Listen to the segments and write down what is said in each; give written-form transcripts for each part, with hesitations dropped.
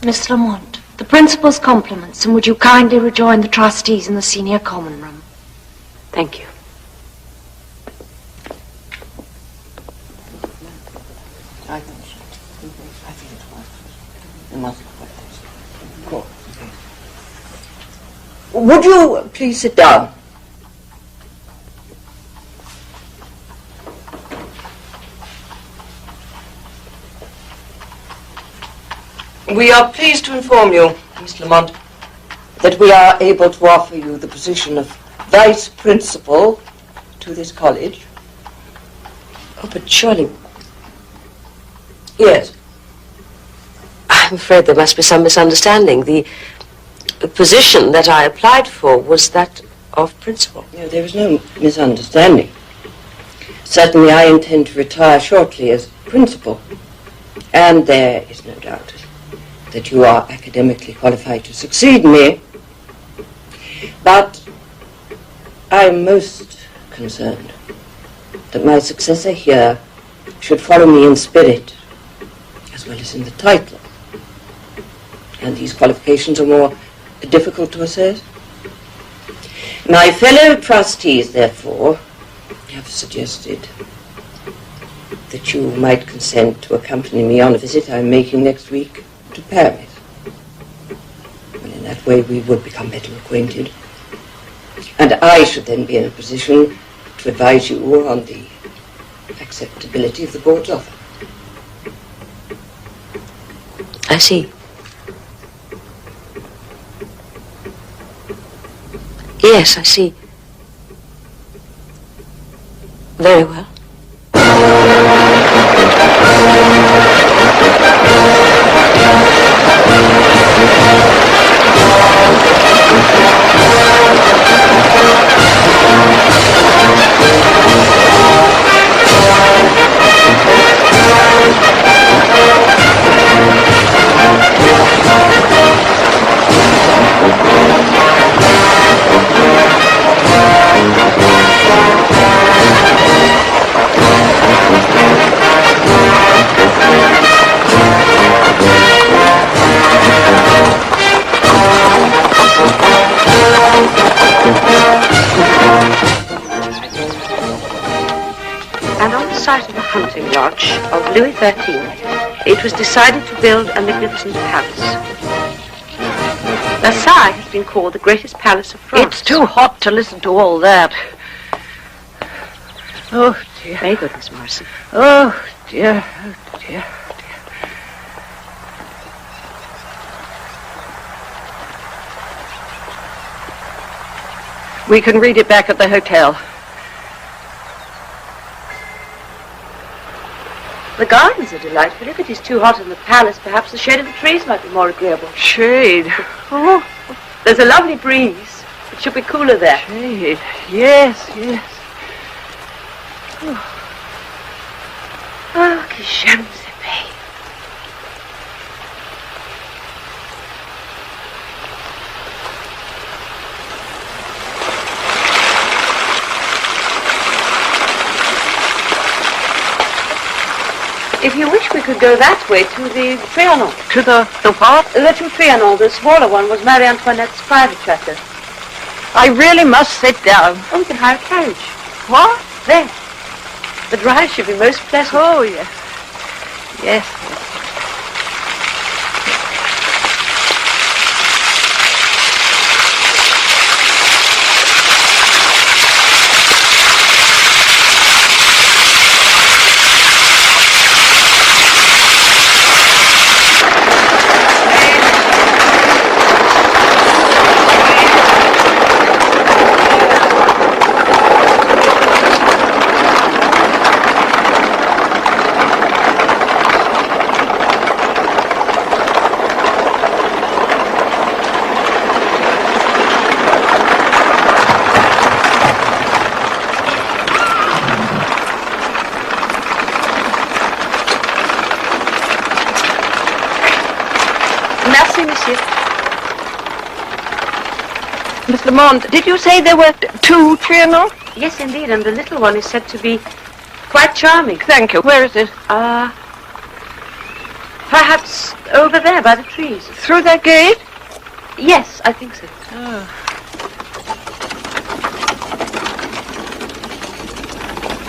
Miss Lamont, the principal's compliments, and would you kindly rejoin the trustees in the senior common room? Thank you. I think so. I think it's right. It must be like this. Cool. Would you please sit down? We are pleased to inform you, Miss Lamont, that we are able to offer you the position of Vice Principal to this college. Oh, but surely... Yes. I'm afraid there must be some misunderstanding. The position that I applied for was that of principal. No, there is no misunderstanding. Certainly I intend to retire shortly as principal. And there is no doubt that you are academically qualified to succeed me. But I am most concerned that my successor here should follow me in spirit as well as in the title. And these qualifications are more difficult to assess. My fellow trustees, therefore, have suggested that you might consent to accompany me on a visit I'm making next week to Paris. And in that way we would become better acquainted. And I should then be in a position to advise you on the acceptability of the board's offer. I see. Yes, I see. Very well. And on the site of the hunting lodge of Louis XIII, it was decided to build a magnificent palace. Versailles has been called the greatest palace of France. It's too hot to listen to all that. Oh, dear. Very good, Miss Morrison. Oh, dear. Oh, dear. We can read it back at the hotel. The gardens are delightful. If it is too hot in the palace, perhaps the shade of the trees might be more agreeable. Shade. Oh, there's a lovely breeze. It should be cooler there. Shade. Yes, yes. Oh, que j'aime ce pays. If you wish, we could go that way to the Trianon. To the what? The two Trianon. The smaller one was Marie Antoinette's private chateau. I really must sit down. Oh, we can hire a carriage. What? There. The drive should be most pleasant. Oh, yes. Yes. Merci, monsieur. Miss Lamont, did you say there were two Trianon? Yes, indeed, and the little one is said to be quite charming. Thank you. Where is it? Perhaps over there by the trees. Through that gate? Yes, I think so.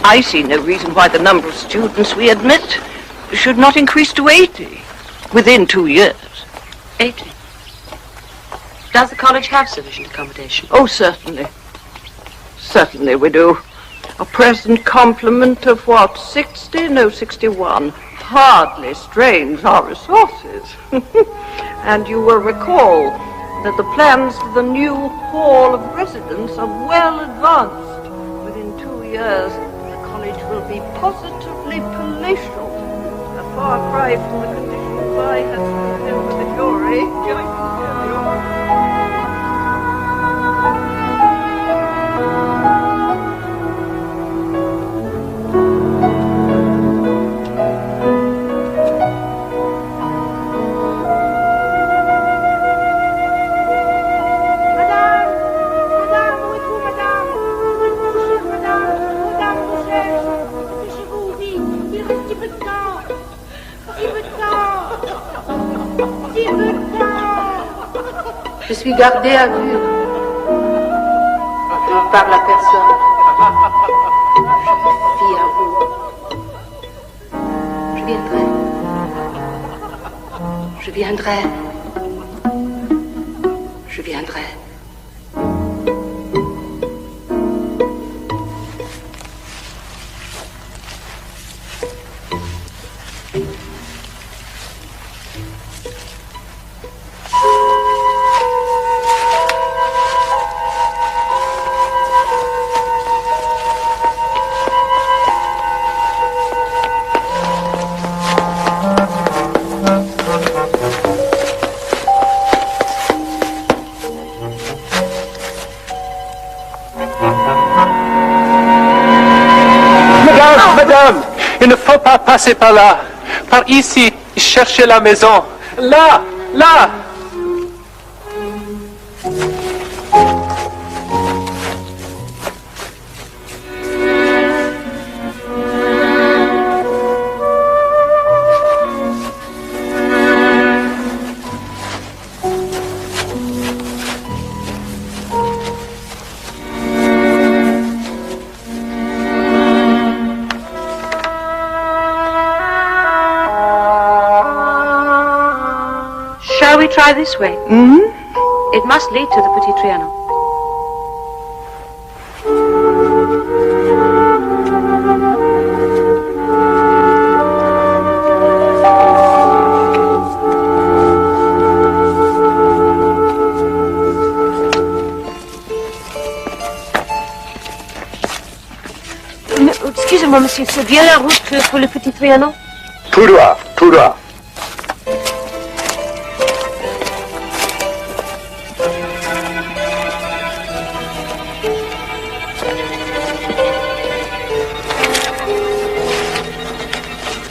I see no reason why the number of students we admit should not increase to 80 within 2 years. 80. Does the college have sufficient accommodation? Oh, certainly. Certainly we do. A present complement of what, 60? No, 61. Hardly strains our resources. And you will recall that the plans for the new hall of residence are well advanced. Within 2 years, the college will be positively palatial. A far cry from the conditions I had fulfilled at your age, I can tell you. Je suis gardée à vue. Je ne parle à personne. Je fie à vous. Je viendrai. Je viendrai. Je viendrai. Madame, il ne faut pas passer par là. Par ici, cherchez la maison. Là, là. Shall we try this way? It must lead to the Petit Trianon. Excusez-moi, monsieur, c'est bien la route pour le Petit Trianon? Tout droit, tout droit.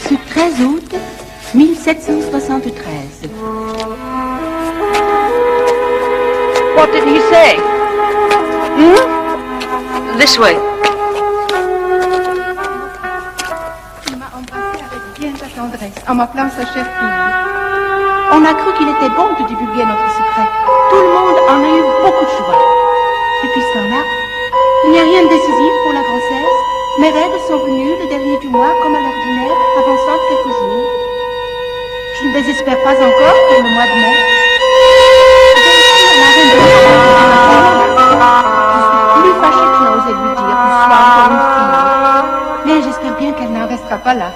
Ce 13 août 1773. What did he say? This way. Il m'a embrassé avec bien de tendresse en m'appelant sa chère fille. On a cru qu'il était bon de divulguer notre secret. Tout le monde en a eu beaucoup de joie. Depuis ce temps-là, il n'y a rien de décisif pour la grossesse. Mes règles sont venues le dernier du mois comme à l'ordinaire, avançant de quelques jours. Je ne désespère pas encore pour le mois de mai. Je suis plus fâchée que je n'osais lui dire que ce soit encore une fille. Mais j'espère bien qu'elle n'en restera pas là.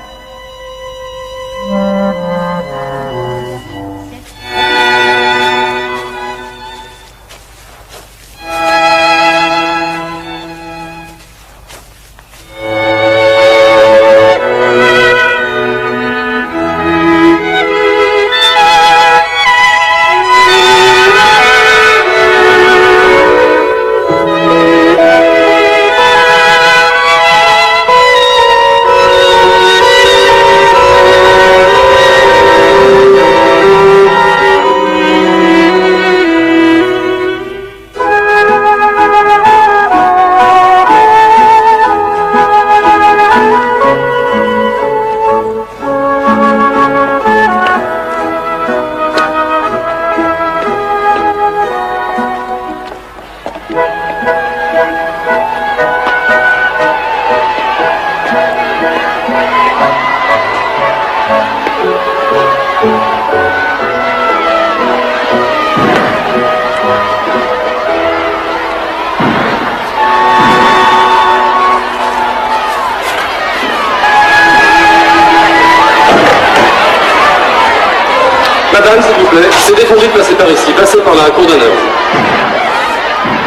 Madame, s'il vous plaît, c'est défendu de passer par ici. Passez par là, cours d'honneur.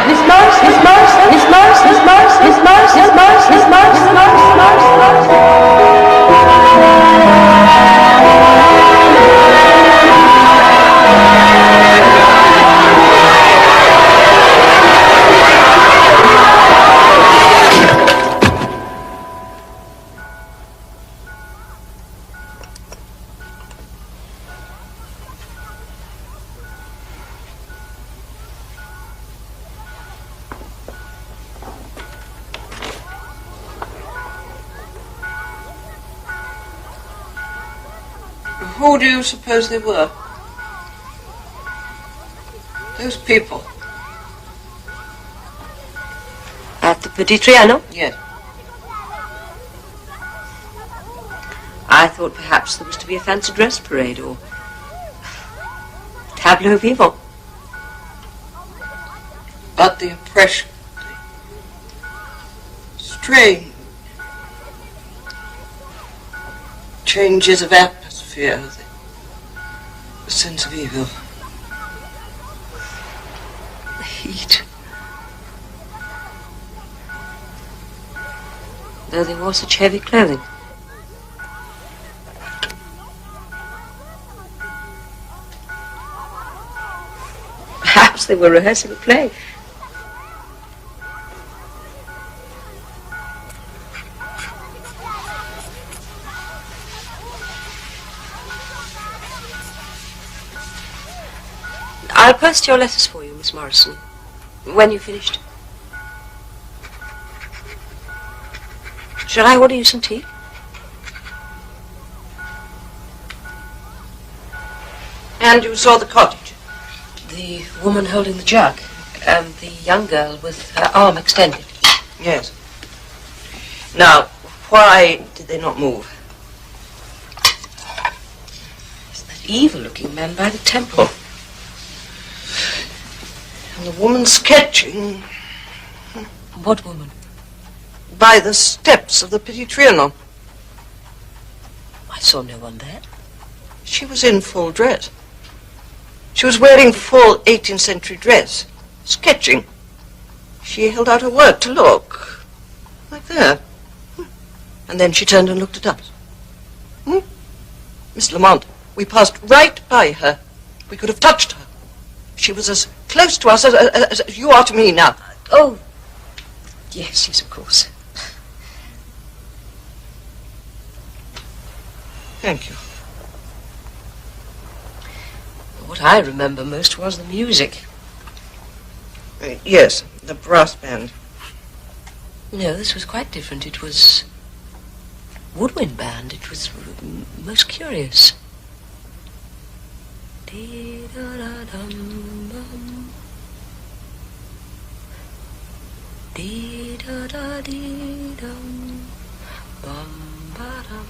Miss Morris, Miss Morris, Miss Morris, Miss Morris, Miss Morris, Miss Morris, Miss Morris, Miss Morris, Miss Morris. Who do you suppose they were? Those people. At the Petit Trianon? Yes. I thought perhaps there was to be a fancy dress parade or tableau vivant. But the oppression, the strain, changes of atmosphere, the sense of evil. The heat. Though they wore such heavy clothing. Perhaps they were rehearsing a play. I'll post your letters for you, Miss Morrison, when you've finished. Shall I order you some tea? And you saw the cottage? The woman holding the jug, and the young girl with her arm extended. Yes. Now, why did they not move? It's that evil-looking man by the temple. And the woman sketching. What woman? By the steps of the Petit Trianon. I saw no one there. She was in full dress. She was wearing full 18th century dress, sketching. She held out her work to look, like that. And then she turned and looked at us. Miss Lamont, we passed right by her. We could have touched her. She was as close to us as you are to me now. Oh, yes, of course. Thank you. What I remember most was the music. Yes, the brass band. No, this was quite different. It was woodwind band. It was most curious. Dee-da-da-dum-bum. Dee-da-da-dee-dum. Bum-ba-dum.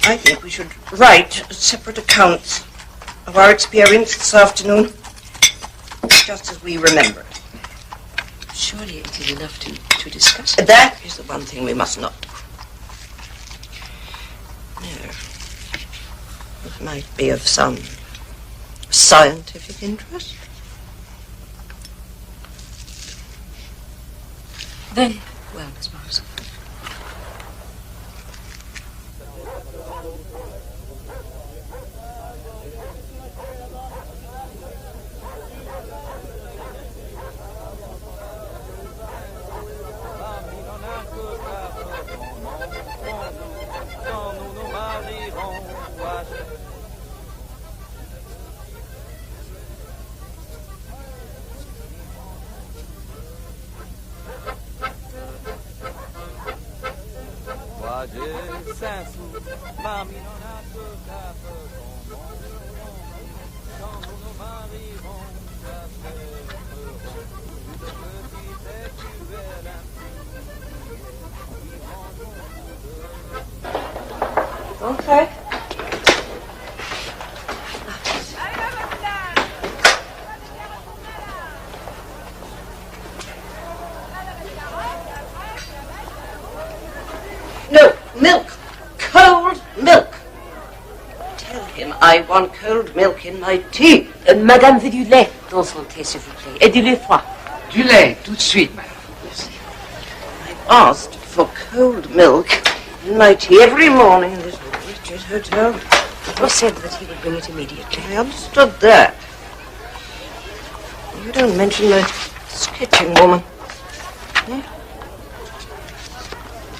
I think we should write separate accounts of our experience this afternoon, just as we remember it. Surely it is enough to discuss it. That is the one thing we must not do. No. It might be of some scientific interest. Very well, Miss Morrison. Okay. I want cold milk in my tea. Madame veut du lait dans son thé, s'il vous plaît. Et du lait froid. Du lait, tout de suite, madame. Merci. I asked for cold milk in my tea every morning in this wretched hotel. He said that he would bring it immediately. I understood that. You don't mention the sketching woman.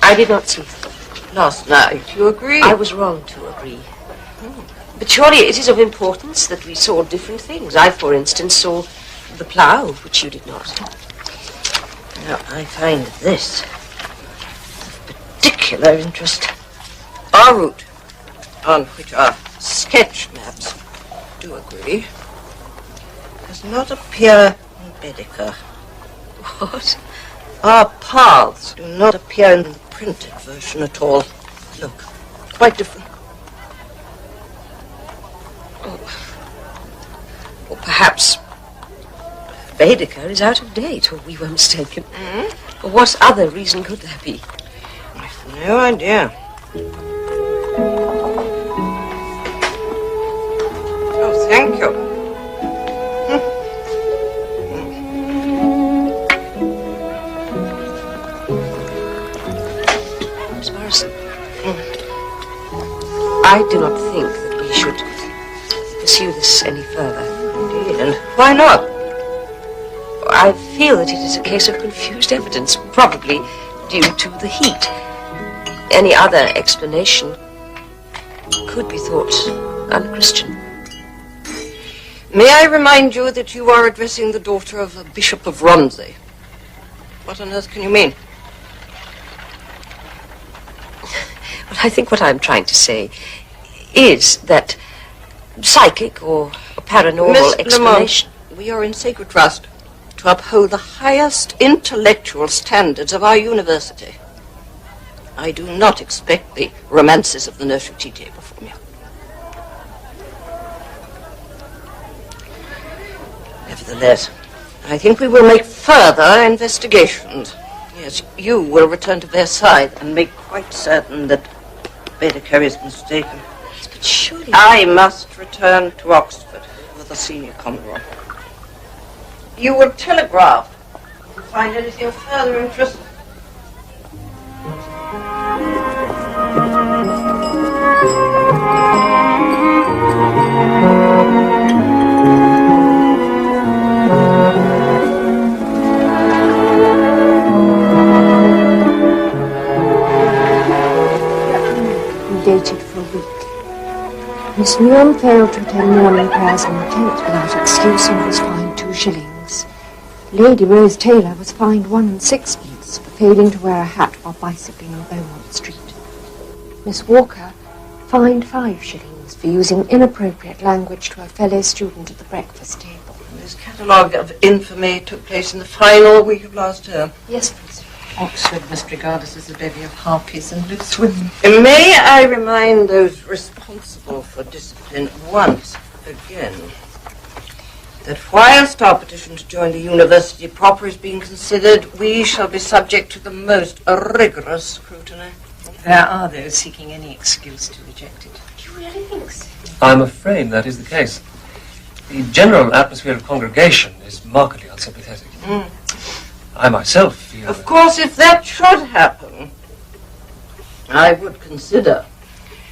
I did not see her. Last night, you agree? I was wrong to agree. But surely it is of importance that we saw different things. I, for instance, saw the plough, which you did not. Now, I find this of particular interest. Our route, on which our sketch maps do agree, does not appear in Baedeker. What? Our paths do not appear in the printed version at all. Look, quite different. Or perhaps Baedeker is out of date, or we were mistaken. Or what other reason could there be? I've no idea. Oh, thank you. Miss Morrison, I do not think that we should pursue this any further. Indeed, and why not? I feel that it is a case of confused evidence, probably due to the heat. Any other explanation could be thought unchristian. May I remind you that you are addressing the daughter of a Bishop of Romsey? What on earth can you mean? Well, I think what I'm trying to say is that psychic or paranormal Miss explanation... Lamont, we are in sacred trust to uphold the highest intellectual standards of our university. I do not expect the romances of the nursery tea table from you. Nevertheless, I think we will make further investigations. Yes, you will return to Versailles and make quite certain that Baedeker is mistaken. Yes, but surely... I must return to Oxford with the senior commodore. You will telegraph if you find anything of further interest. Dated for a week. Miss Newham failed to attend morning prayers on the 10th without excuse and was fined 2 shillings. Lady Rose Taylor was fined 1 and 6pence for failing to wear a hat while bicycling on Beaumont Street. Miss Walker fined 5 shillings for using inappropriate language to a fellow student at the breakfast table. This catalogue of infamy took place in the final week of last term. Yes, please. Oxford must regard us as a bevy of harpies and loose women. May I remind those responsible for discipline once again that whilst our petition to join the university proper is being considered, we shall be subject to the most rigorous scrutiny. There are those seeking any excuse to reject it. Do you really think so? I'm afraid that is the case. The general atmosphere of congregation is markedly unsympathetic. I myself feel... Of course, if that should happen, I would consider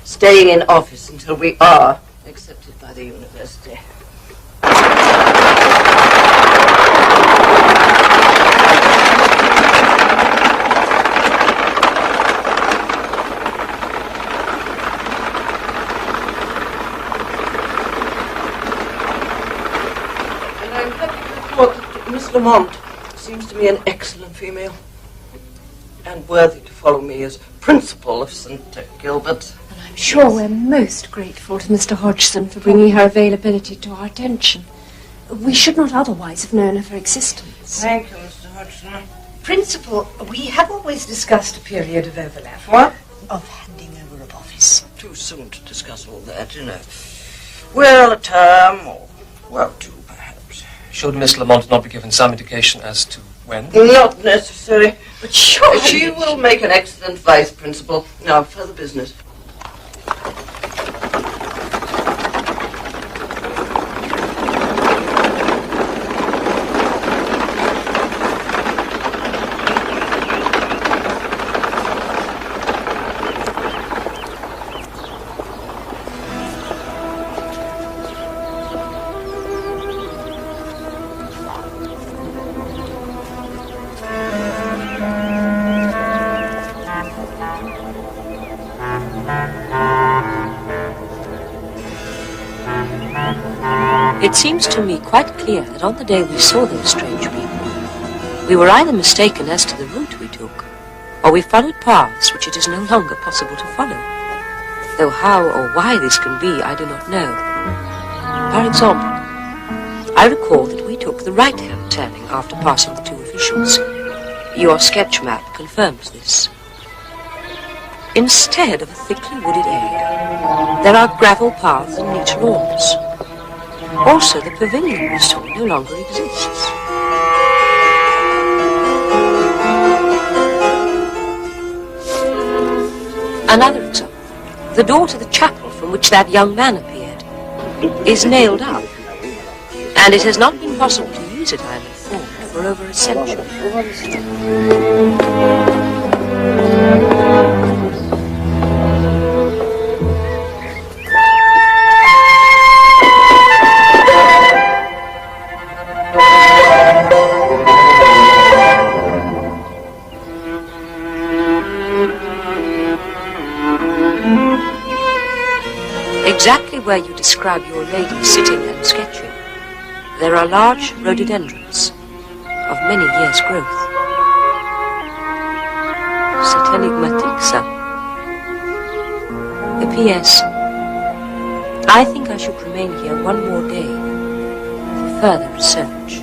staying in office until we are accepted by the university. And I'm happy to report that Miss Lamont seems to me an excellent female and worthy to follow me as principal of St. Gilbert's. And I'm sure we're most grateful to Mr. Hodgson for bringing her availability to our attention. We should not otherwise have known of her existence. Thank you, Mr. Hodgson. Principal, we have always discussed a period of overlap. What? Of handing over of office. Too soon to discuss all that, you know. Well, a term, or, well, 2, perhaps. Should Miss Lamont not be given some indication as to when? Not necessary. But sure, she will make an excellent vice principal. Now, further business. It seems to me quite clear that on the day we saw those strange people, we were either mistaken as to the route we took, or we followed paths which it is no longer possible to follow. Though how or why this can be, I do not know. For example, I recall that we took the right-hand turning after passing the two officials. Your sketch map confirms this. Instead of a thickly wooded area, there are gravel paths and neat lawns. Also, the pavilion we saw no longer exists. Another example. The door to the chapel from which that young man appeared is nailed up, and it has not been possible to use it, I am informed, for over a century. Exactly where you describe your lady sitting and sketching, there are large rhododendrons of many years' growth. C'est énigmatique, ça. P.S. I think I should remain here one more day for further research.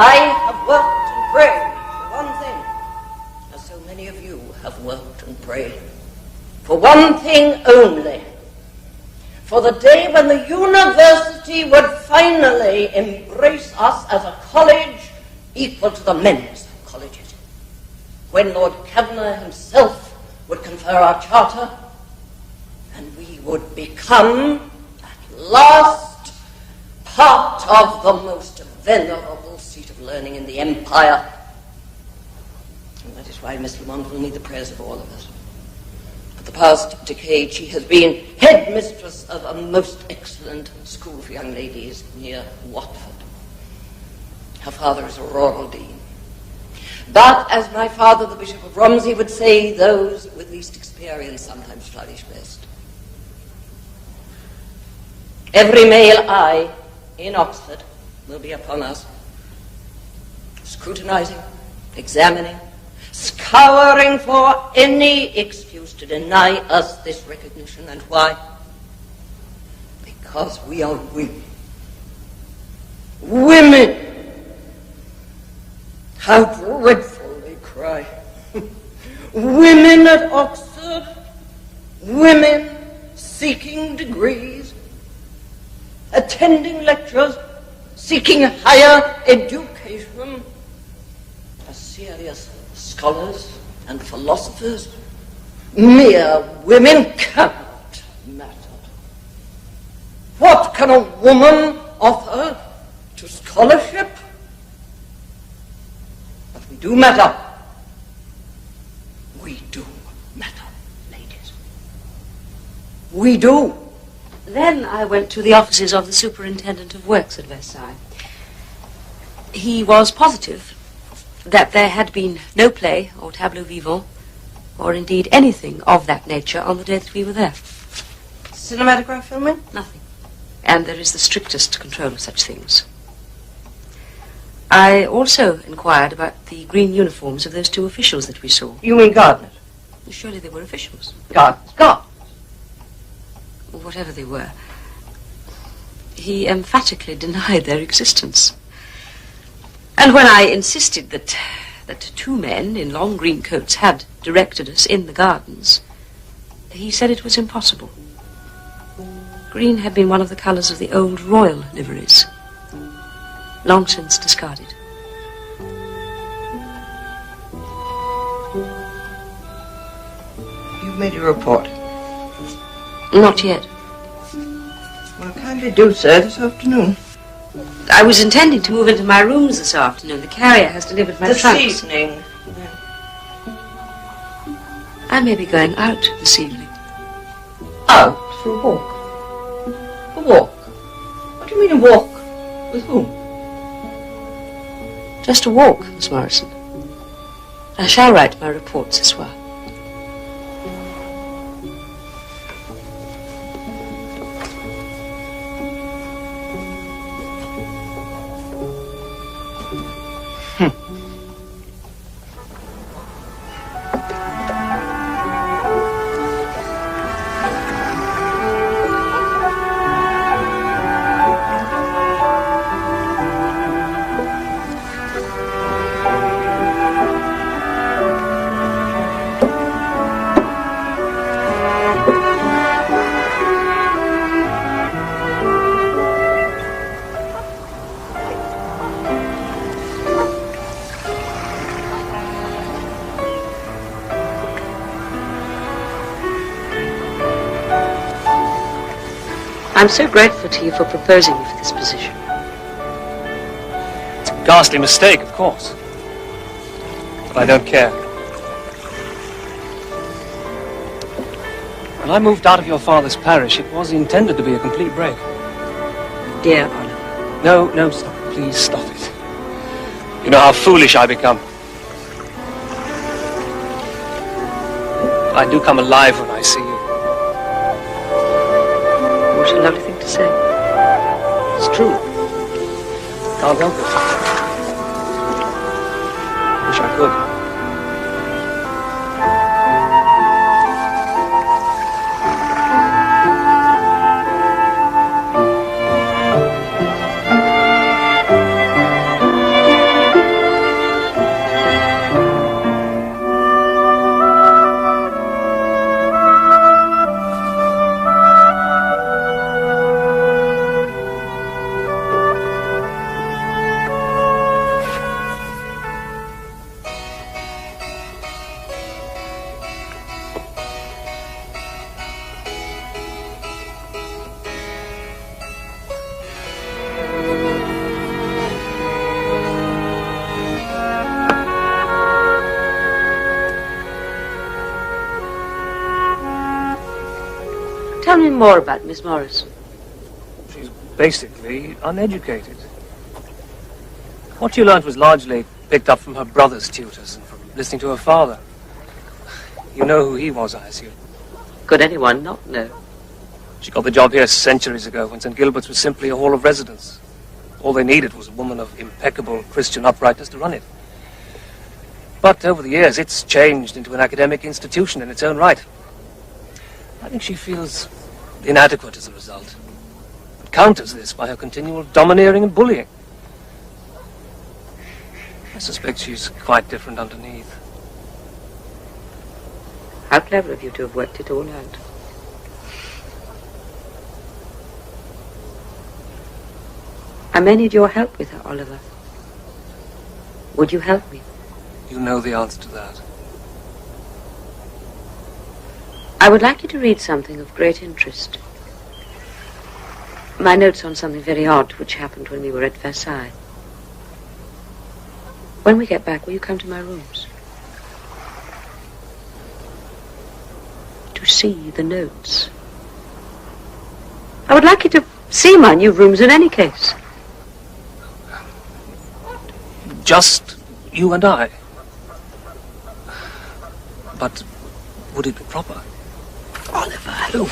I have worked and prayed for one thing, as so many of you have worked and prayed. For one thing only. For the day when the university would finally embrace us as a college equal to the men's colleges. When Lord Kavanagh himself would confer our charter, and we would become, at last, part of the most venerable seat of learning in the empire. And that is why Miss Lamont will need the prayers of all of us. For the past decade, she has been headmistress of a most excellent school for young ladies near Watford. Her father is a rural dean. But, as my father, the Bishop of Romsey, would say, those with least experience sometimes flourish best. Every male eye in Oxford will be upon us, scrutinizing, examining, scouring for any excuse to deny us this recognition. And why? Because we are women. Women! How dreadful, they cry. Women at Oxford, women seeking degrees, attending lectures, seeking higher education, as serious scholars and philosophers. Mere women cannot matter. What can a woman offer to scholarship? But we do matter. We do matter, ladies. We do. Then I went to the offices of the Superintendent of Works at Versailles. He was positive that there had been no play or tableau vivant, or indeed anything of that nature on the day that we were there. Cinematograph filming? Nothing. and there is the strictest control of such things. I also inquired about the green uniforms of those two officials that we saw. You mean gardeners? Surely they were officials. Gardeners. God. Whatever they were. He emphatically denied their existence. And when I insisted that two men in long green coats had directed us in the gardens, he said it was impossible. Green had been one of the colours of the old royal liveries, long since discarded. You've made a report? Not yet. Well, kindly do, sir, this afternoon. I was intending to move into my rooms this afternoon. The carrier has delivered my trunks. This evening. I may be going out this evening. Out for a walk? A walk? What do you mean a walk? With whom? Just a walk, Miss Morrison. I shall write my reports as well. I'm so grateful to you for proposing me for this position. It's a ghastly mistake, of course. But I don't care. When I moved out of your father's parish, it was intended to be a complete break. Dear Oliver. No, stop. Please stop it. You know how foolish I become. I do come alive when I see you. What a lovely thing to say. It's true. Can't help it. Wish I could. Tell me more about Miss Morrison. She's basically uneducated. What she learnt was largely picked up from her brother's tutors and from listening to her father. You know who he was, I assume. Could anyone not know? She got the job here centuries ago when St. Gilbert's was simply a hall of residence. All they needed was a woman of impeccable Christian uprightness to run it. But over the years, it's changed into an academic institution in its own right. I think she feels inadequate as a result. And counters this by her continual domineering and bullying. I suspect she's quite different underneath. How clever of you to have worked it all out. I may need your help with her, Oliver. Would you help me? You know the answer to that. I would like you to read something of great interest. My notes on something very odd which happened when we were at Versailles. When we get back, will you come to my rooms? To see the notes. I would like you to see my new rooms in any case. Just you and I. But would it be proper? Oliver. Oh.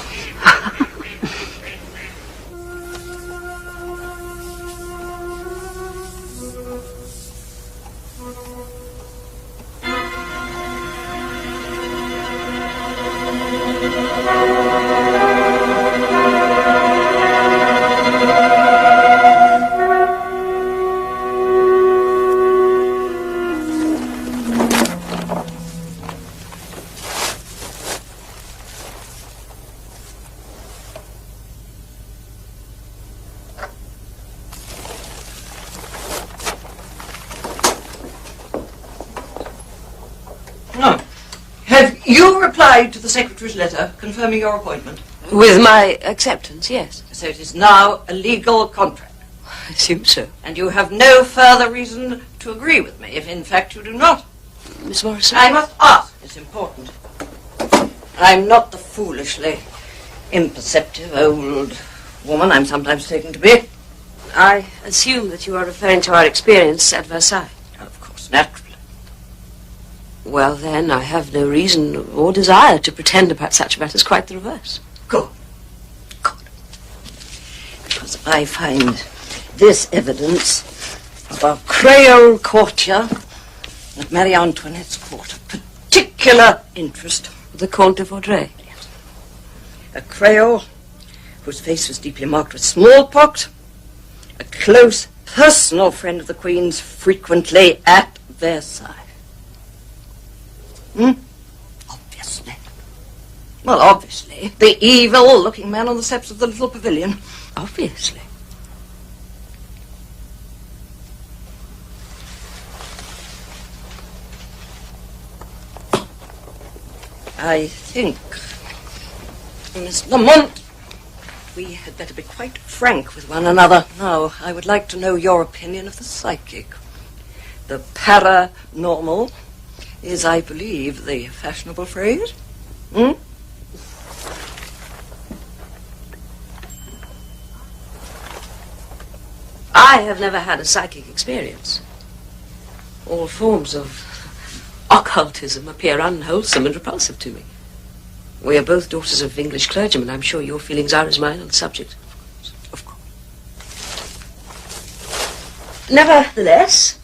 No. Have you replied to the secretary's letter confirming your appointment? With my acceptance, yes. So it is now a legal contract. I assume so. And you have no further reason to agree with me, if in fact you do not. Miss Morrison? I must ask. It's important. I'm not the foolishly imperceptive old woman I'm sometimes taken to be. I assume that you are referring to our experience at Versailles. Of course, naturally. Well, then, I have no reason or desire to pretend about such matters, quite the reverse. Good. Good. Because I find this evidence of a Creole courtier at Marie Antoinette's court of particular interest. The Comte de Vaudreuil. Yes. A Creole whose face was deeply marked with smallpox, a close personal friend of the Queen's, frequently at Versailles. Obviously. Well, obviously. The evil-looking man on the steps of the little pavilion. Obviously. I think, Miss Lamont, we had better be quite frank with one another. Now, I would like to know your opinion of the psychic. The paranormal is, I believe, the fashionable phrase. I have never had a psychic experience. All forms of occultism appear unwholesome and repulsive to me. We are both daughters of English clergymen. I'm sure your feelings are as mine on the subject. Of course. Nevertheless,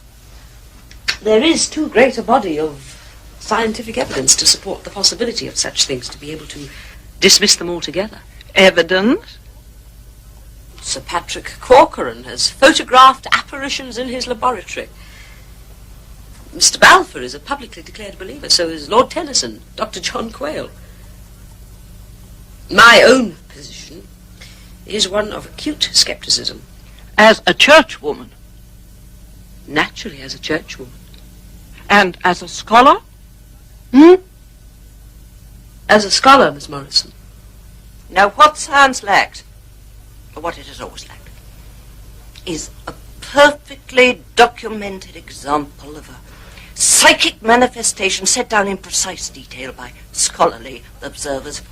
there is too great a body of scientific evidence to support the possibility of such things to be able to dismiss them altogether. Evidence? Sir Patrick Corcoran has photographed apparitions in his laboratory. Mr. Balfour is a publicly declared believer, so is Lord Tennyson, Dr. John Quayle. My own position is one of acute scepticism. As a churchwoman? Naturally, as a churchwoman. And as a scholar? As a scholar, Miss Morrison. Now, what science lacked, or what it has always lacked, is a perfectly documented example of a psychic manifestation set down in precise detail by scholarly observers.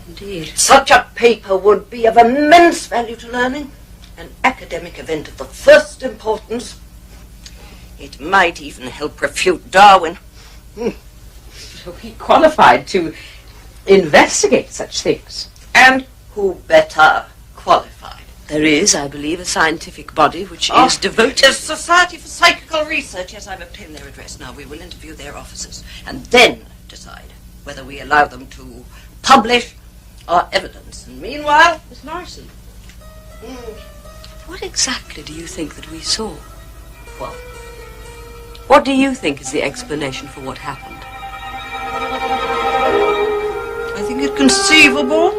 Indeed. Such a paper would be of immense value to learning, an academic event of the first importance. It might even help refute Darwin. So he qualified to investigate such things. And who better qualified? There is, I believe, a scientific body which is devoted... The Society for Psychical Research. Yes, I've obtained their address. Now we will interview their officers and then decide whether we allow them to publish our evidence. And meanwhile, Miss Morrison, what exactly do you think that we saw? well, What do you think is the explanation for what happened? I think it conceivable.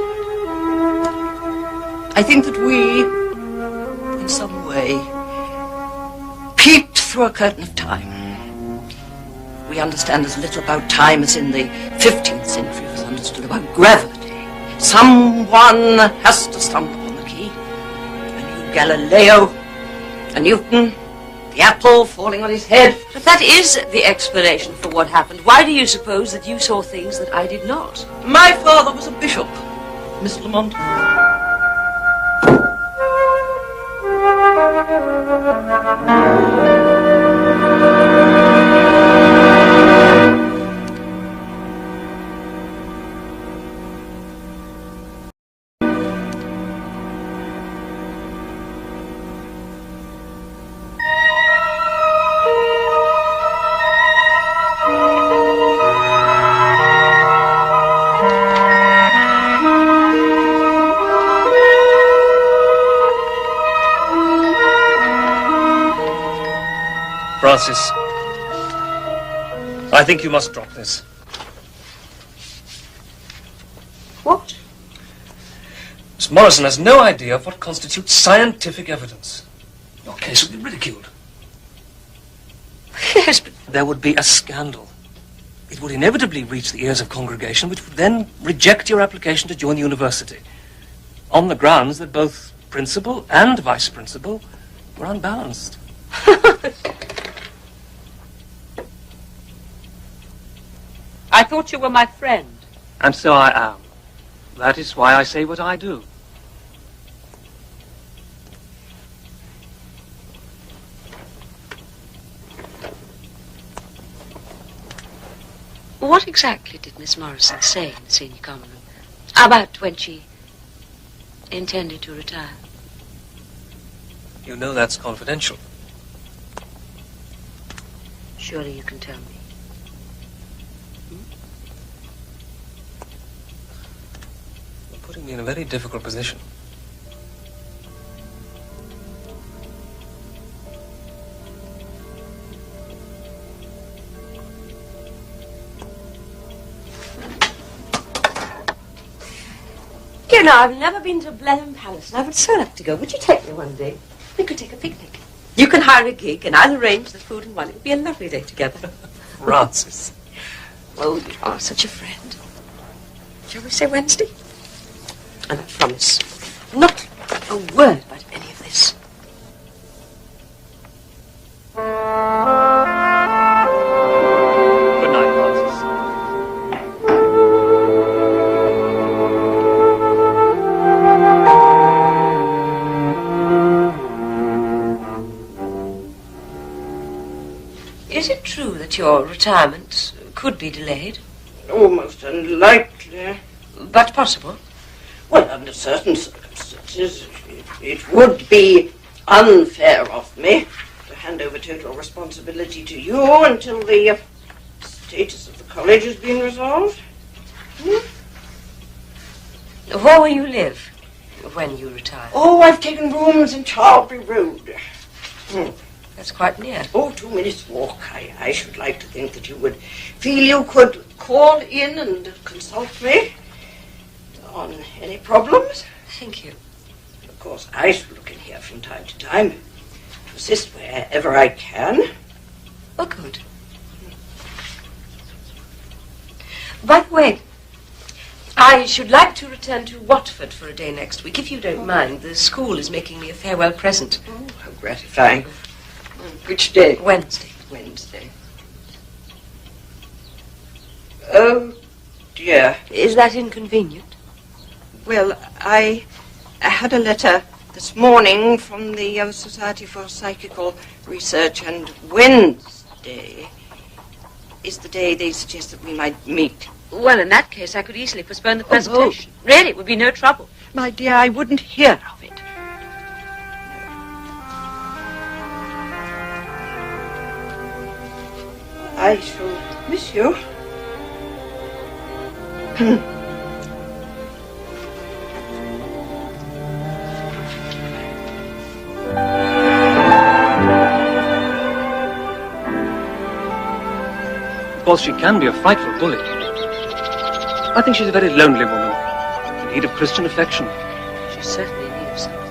I think that we, in some way, peeped through a curtain of time. We understand as little about time as in the 15th century was understood about gravity. Someone has to stumble upon the key. A new Galileo, a Newton, the apple falling on his head. But that is the explanation for what happened. Why do you suppose that you saw things that I did not? My father was a bishop, Miss Lamont. Francis, I think you must drop this. What? Miss Morrison has no idea of what constitutes scientific evidence. Your case would be ridiculed. Yes, but There would be a scandal. it would inevitably reach the ears of congregation, which would then reject your application to join the university, on the grounds that both principal and vice principal were unbalanced. I thought you were my friend. And so I am. That is why I say what I do. What exactly did Miss Morrison say in the senior common room about when she intended to retire? You know that's confidential. Surely you can tell me. You're putting me in a very difficult position. You know, I've never been to Blenheim Palace, and I would so like to go. Would you take me one day? We could take a picnic. You can hire a gig, and I'll arrange the food and wine. It would be a lovely day together. Francis. Oh, you are such a friend. Shall we say Wednesday? And I promise not a word about any of this. Good night, Francis. Is it true that your retirement could be delayed? Almost unlikely. But possible? Well, under certain circumstances, it would be unfair of me to hand over total responsibility to you until the status of the college has been resolved. Where will you live when you retire? Oh, I've taken rooms in Charlbury Road. That's quite near. Oh, 2 minutes walk. I should like to think that you would feel you could call in and consult me on any problems. Thank you. Of course, I shall look in here from time to time to assist wherever I can. Oh, good. By the way, I should like to return to Watford for a day next week, if you don't mind. The school is making me a farewell present. Oh, how gratifying. Which day? Wednesday. Wednesday. Oh, dear. Is that inconvenient? Well, I had a letter this morning from the Society for Psychical Research, and Wednesday is the day they suggest that we might meet. Well, in that case, I could easily postpone the presentation. Really, it would be no trouble. My dear, I wouldn't hear of it. I shall miss you. Of course, she can be a frightful bully. I think she's a very lonely woman, in need of Christian affection. She's certainly in need of something.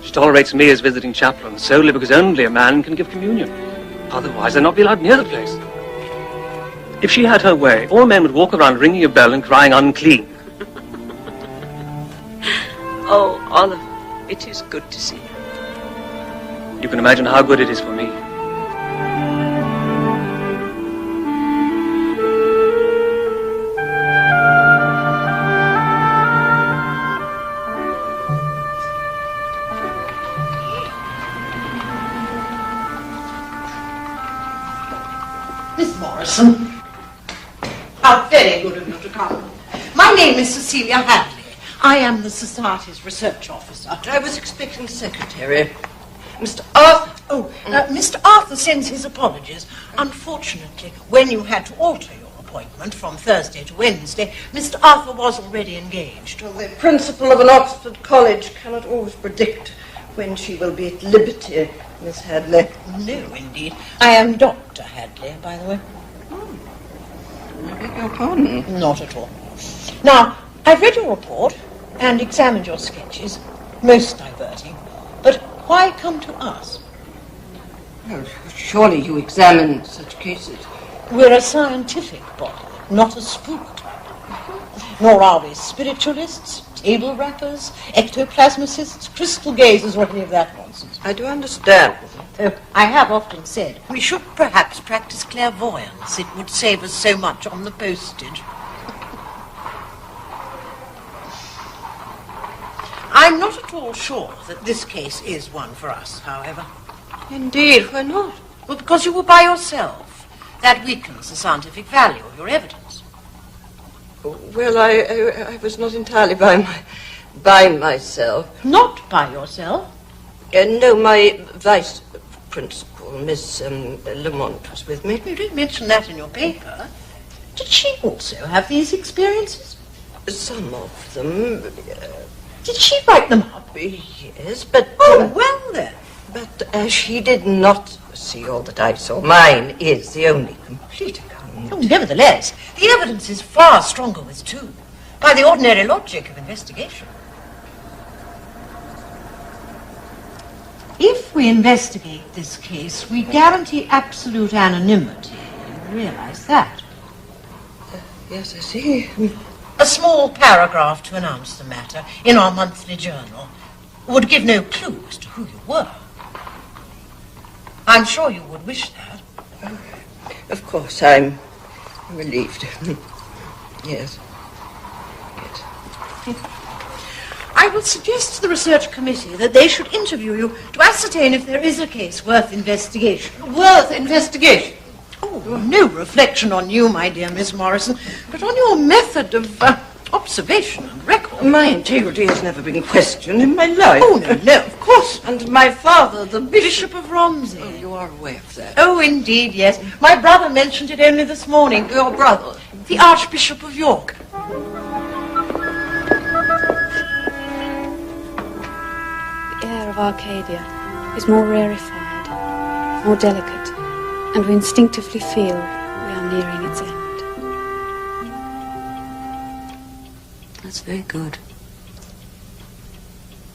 She tolerates me as visiting chaplain solely because only a man can give communion. Otherwise, I'd not be allowed near the place. If she had her way, all men would walk around ringing a bell and crying unclean. Oh, Oliver, it is good to see you. You can imagine how good it is for me. Miss Morrison, how very good of you to come. My name is Cecilia Hadley. I am the Society's research officer. I was expecting the secretary. Mr. Arthur. Mr. Arthur sends his apologies. Unfortunately, when you had to alter your appointment from Thursday to Wednesday, Mr. Arthur was already engaged. Well, the principal of an Oxford college cannot always predict when she will be at liberty, Miss Hadley. No, indeed. I am Dr. Hadley, by the way. I beg your pardon. Not at all. Now, I've read your report and examined your sketches. Most diverting. But why come to us? Well, surely you examine such cases. We're a scientific body, not a spook. Nor are we spiritualists, table rappers, ectoplasmicists, crystal gazers, or any of that nonsense. I do understand. Though I have often said we should perhaps practice clairvoyance. It would save us so much on the postage. I'm not at all sure that this case is one for us, however. Indeed, why not? Well, because you were by yourself. That weakens the scientific value of your evidence. Well, I was not entirely by myself. Not by yourself? No, my vice principal, Miss Lamont, was with me. You did mention that in your paper. Did she also have these experiences? Some of them. Did she write them up? Yes, but... Oh, well then. But she did not see all that I saw. Mine is the only complete account. Oh, nevertheless, the evidence is far stronger with two, by the ordinary logic of investigation. If we investigate this case, we guarantee absolute anonymity. You realize that? Yes, I see. A small paragraph to announce the matter in our monthly journal would give no clue as to who you were. I'm sure you would wish that. Of course, I'm relieved. Yes. I will suggest to the research committee that they should interview you to ascertain if there is a case worth investigation. Worth investigation? Oh, no reflection on you, my dear Miss Morrison, but on your method of observation and record. My integrity has never been questioned in my life. Oh, no, of course. And my father, the Bishop of Romsey. Oh, you are aware of that. Oh, indeed, yes. My brother mentioned it only this morning. Your brother? The Archbishop of York. The air of Arcadia is more rarefied, more delicate, and we instinctively feel we are nearing its end. That's very good.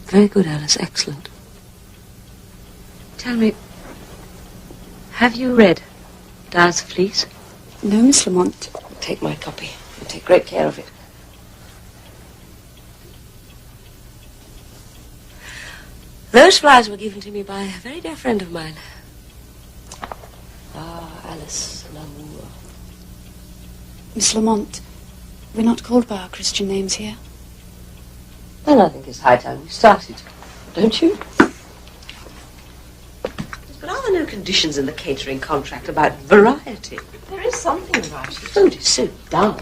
Very good, Alice. Excellent. Tell me, have you read Dies Fleece? No, Miss Lamont. Take my copy and take great care of it. Those flowers were given to me by a very dear friend of mine. Alice Lamour. Miss Lamont, we're not called by our Christian names here. Well, I think it's high time we started, don't you? But are there no conditions in the catering contract about variety? There is something about it. Food is so dull.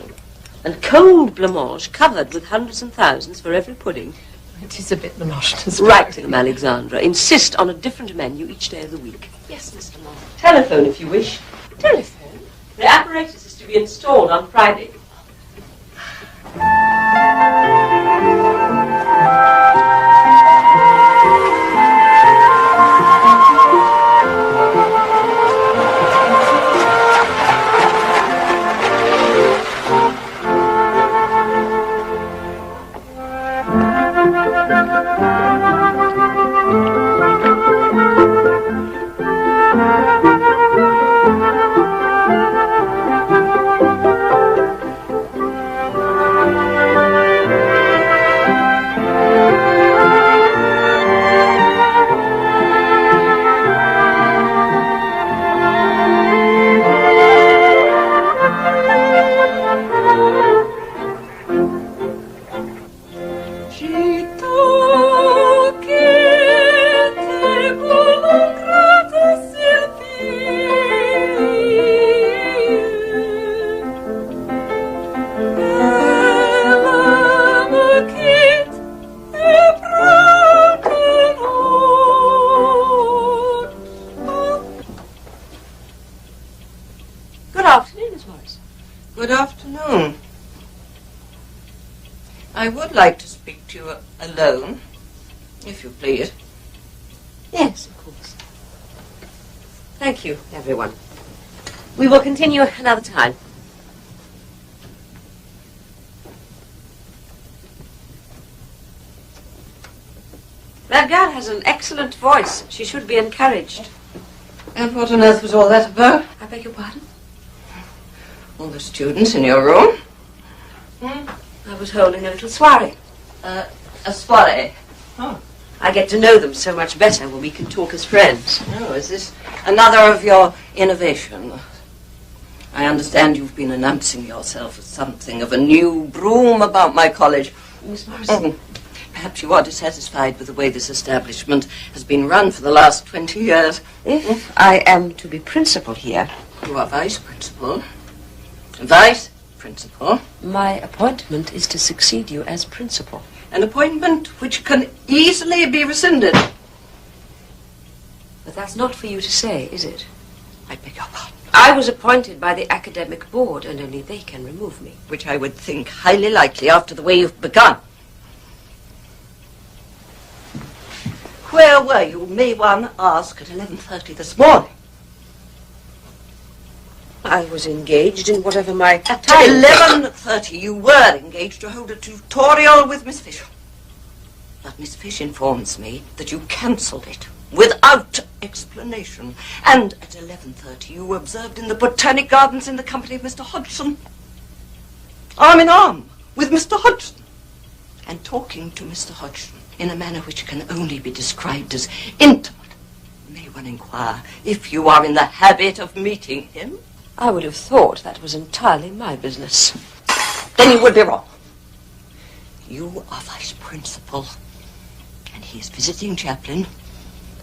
And cold blancmange covered with hundreds and thousands for every pudding. It is a bit monotonous. Write to them, Alexandra. Insist on a different menu each day of the week. Yes, Mr. Long. Telephone if you wish. Telephone? The apparatus is to be installed on Friday. Good afternoon, Miss Morris. Good afternoon. I would like to speak to you alone, if you please. Yes, of course. Thank you, everyone. We will continue another time. That girl has an excellent voice. She should be encouraged. And what on earth was all that about? I beg your pardon? All the students in your room? I was holding a little soiree. A soiree? Oh. I get to know them so much better when we can talk as friends. Oh, is this another of your innovations? I understand you've been announcing yourself as something of a new broom about my college. Miss Morrison. Perhaps you are dissatisfied with the way this establishment has been run for the last 20 years. If I am to be principal here... You are vice principal. Vice principal. My appointment is to succeed you as principal. An appointment which can easily be rescinded. But that's not for you to say, is it? I beg your pardon. I was appointed by the academic board, and only they can remove me. Which I would think highly likely after the way you've begun. Where were you, may one ask, at 11:30 this morning? I was engaged in whatever my At time... 11:30 you were engaged to hold a tutorial with Miss Fish. But Miss Fish informs me that you cancelled it without explanation. And at 11:30 you observed in the Botanic Gardens in the company of Mr. Hodgson. Arm in arm with Mr. Hodgson. And talking to Mr. Hodgson in a manner which can only be described as intimate. May one inquire if you are in the habit of meeting him? I would have thought that was entirely my business. Then you would be wrong. You are vice principal, and he is visiting chaplain,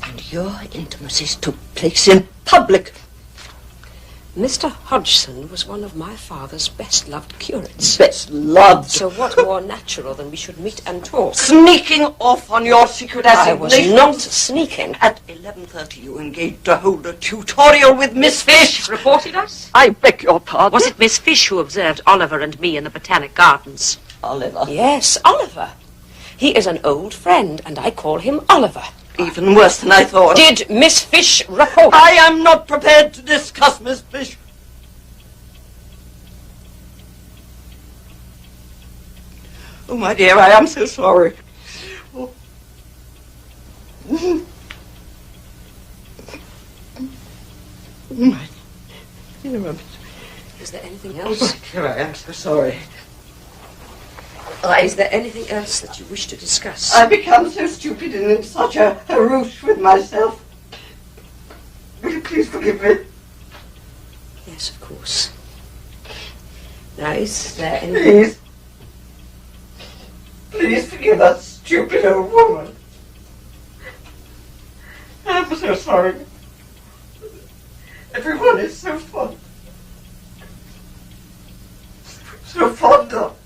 and your intimacies took place in public. Mr. Hodgson was one of my father's best-loved curates. Best loved. So what more natural than we should meet and talk? Sneaking off on your secret I was assignation. not sneaking. At 11:30 you engaged to hold a tutorial with Miss Fish. Reported us? I beg your pardon. Was it Miss Fish who observed Oliver and me in the Botanic Gardens? Oliver? Yes, Oliver. He is an old friend, and I call him Oliver. Even worse than I thought. Did Miss Fish report? I am not prepared to discuss Miss Fish. Oh, my dear, I am so sorry. Oh. My dear, Is there anything oh, else? my dear, I am so sorry. Is there anything else that you wish to discuss? I've become so stupid and in such a harouche with myself. Will you please forgive me? Yes, of course. Now, is there anything... Please. Please forgive that stupid old woman. I'm so sorry. Everyone is so fond. So fond of.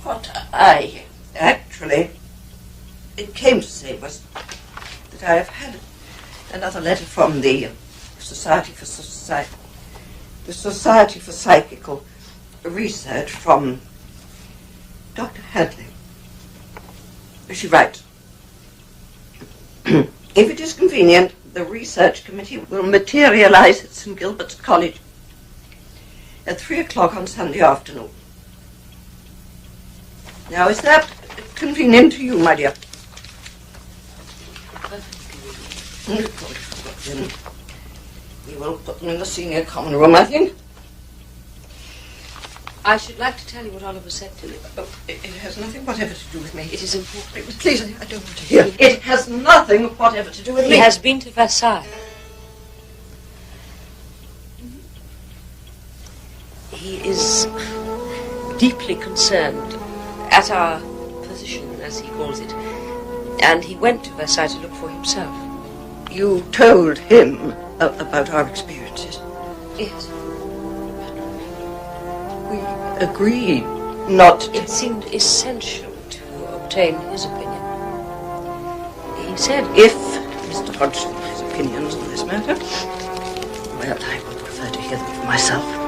What I actually came to say was that I have had another letter from the Society for Psychical Research from Dr. Hadley. She writes, if it is convenient, the research committee will materialize at St. Gilbert's College at 3 o'clock on Sunday afternoon. Now, is that convenient to you, my dear? Then we will put them in the senior common room, I think. I should like to tell you what Oliver said to me. Oh, it has nothing whatever to do with me. It is important. Please, I don't want to hear. It has nothing whatever to do with me. He has been to Versailles. He is deeply concerned at our position, as he calls it. And he went to Versailles to look for himself. You told him about our experiences? Yes. We agreed not It seemed essential to obtain his opinion. He said, if Mr. Hodgson has opinions on this matter, well, I would prefer to hear them for myself.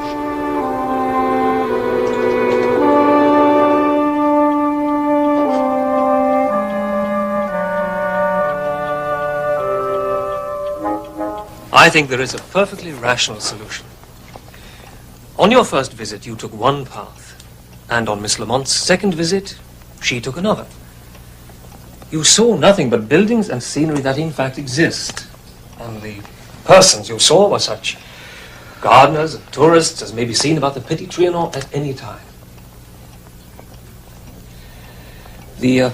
I think there is a perfectly rational solution. On your first visit, you took one path, and on Miss Lamont's second visit, she took another. You saw nothing but buildings and scenery that in fact exist, and the persons you saw were such gardeners and tourists as may be seen about the Petit Trianon at any time. The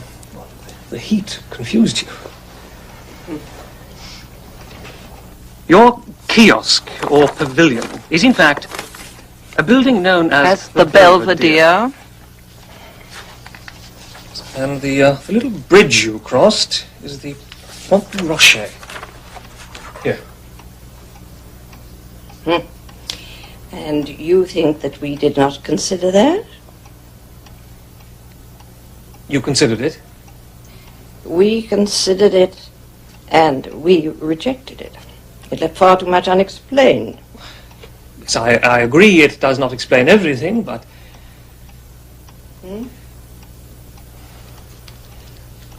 heat confused you. Your kiosk, or pavilion, is in fact a building known as the Belvedere. And the little bridge you crossed is the Pont du Rocher. Here. And you think that we did not consider that? You considered it? We considered it, and we rejected it. It left far too much unexplained. Yes, I agree it does not explain everything, but...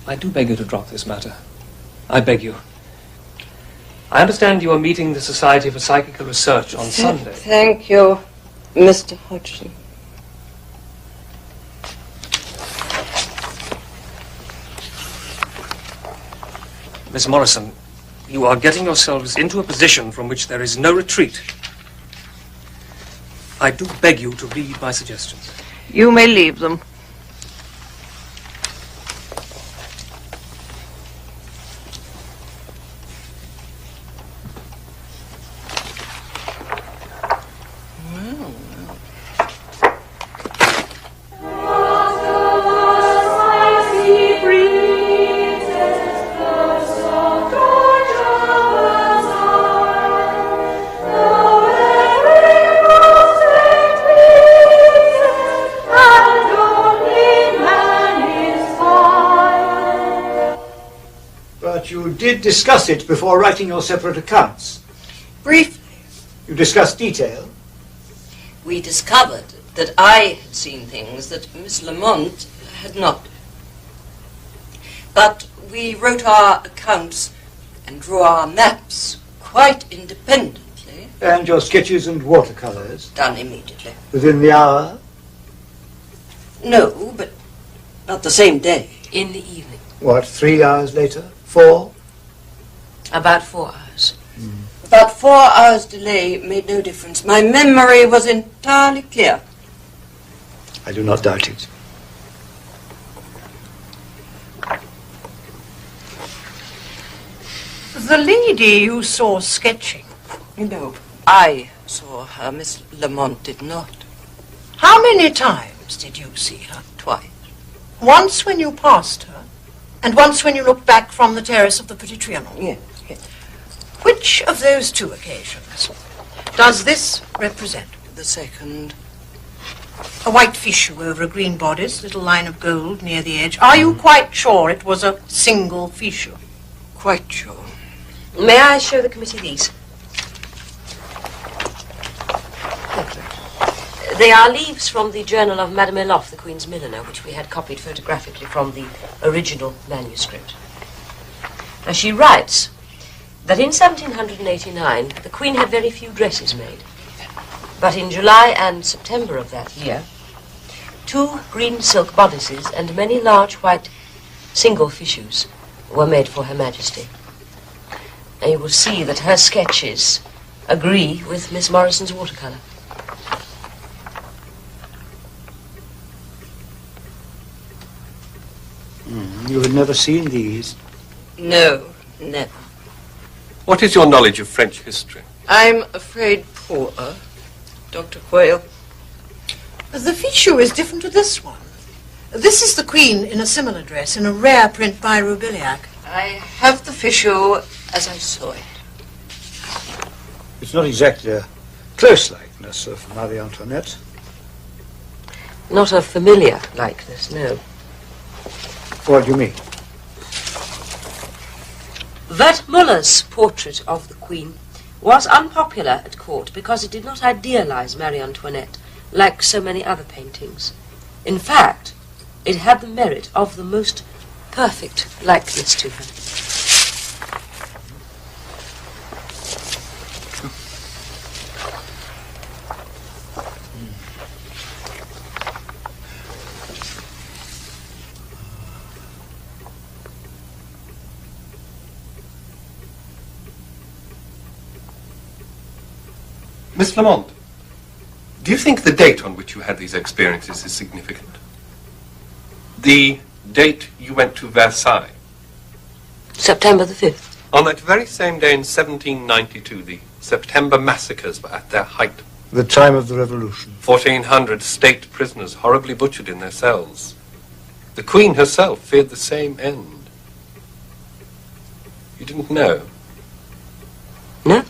I do beg you to drop this matter. I beg you. I understand you are meeting the Society for Psychical Research on Sunday. Thank you, Mr. Hodgson. Miss Morrison, you are getting yourselves into a position from which there is no retreat. I do beg you to read my suggestions. You may leave them. Discuss it before writing your separate accounts. Briefly. You discussed detail. We discovered that I had seen things that Miss Lamont had not. But we wrote our accounts and drew our maps quite independently. And your sketches and watercolours? Done immediately. Within the hour? No, but not the same day. In the evening. What, 3 hours later? 4? About 4 hours. About 4 hours delay made no difference. My memory was entirely clear. I do not doubt it. The lady you saw sketching? No, I saw her. Miss Lamont did not. How many times did you see her? Twice. Once when you passed her, and once when you looked back from the terrace of the Petit Trianon? Yes. Which of those two occasions does this represent? The second. A white fichu over a green bodice, little line of gold near the edge. Are you quite sure it was a single fichu? Quite sure. May I show the committee these? Thank you. They are leaves from the journal of Madame Eloff, the Queen's milliner, which we had copied photographically from the original manuscript. Now, she writes that in 1789 the Queen had very few dresses made. But in July and September of that year, 2 green silk bodices and many large white single fichus were made for Her Majesty. And you will see that her sketches agree with Miss Morrison's watercolour. You had never seen these? No, never. What is your knowledge of French history? I'm afraid poor, Dr. Quayle. The fichu is different to this one. This is the Queen in a similar dress, in a rare print by Roubiliac. I have the fichu as I saw it. It's not exactly a close likeness of Marie Antoinette. Not a familiar likeness, no. What do you mean? Wertmüller's portrait of the Queen was unpopular at court because it did not idealize Marie Antoinette like so many other paintings. In fact, it had the merit of the most perfect likeness to her. Miss Flamont, do you think the date on which you had these experiences is significant? The date you went to Versailles? September the 5th. On that very same day in 1792, the September massacres were at their height. The time of the revolution. 1,400 state prisoners horribly butchered in their cells. The Queen herself feared the same end. You didn't know? No.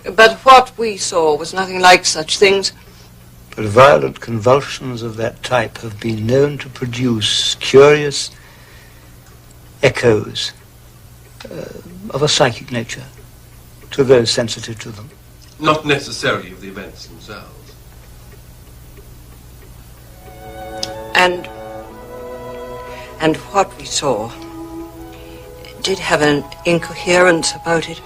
But what we saw was nothing like such things. But violent convulsions of that type have been known to produce curious echoes of a psychic nature to those sensitive to them. Not necessarily of the events themselves. And what we saw did have an incoherence about it.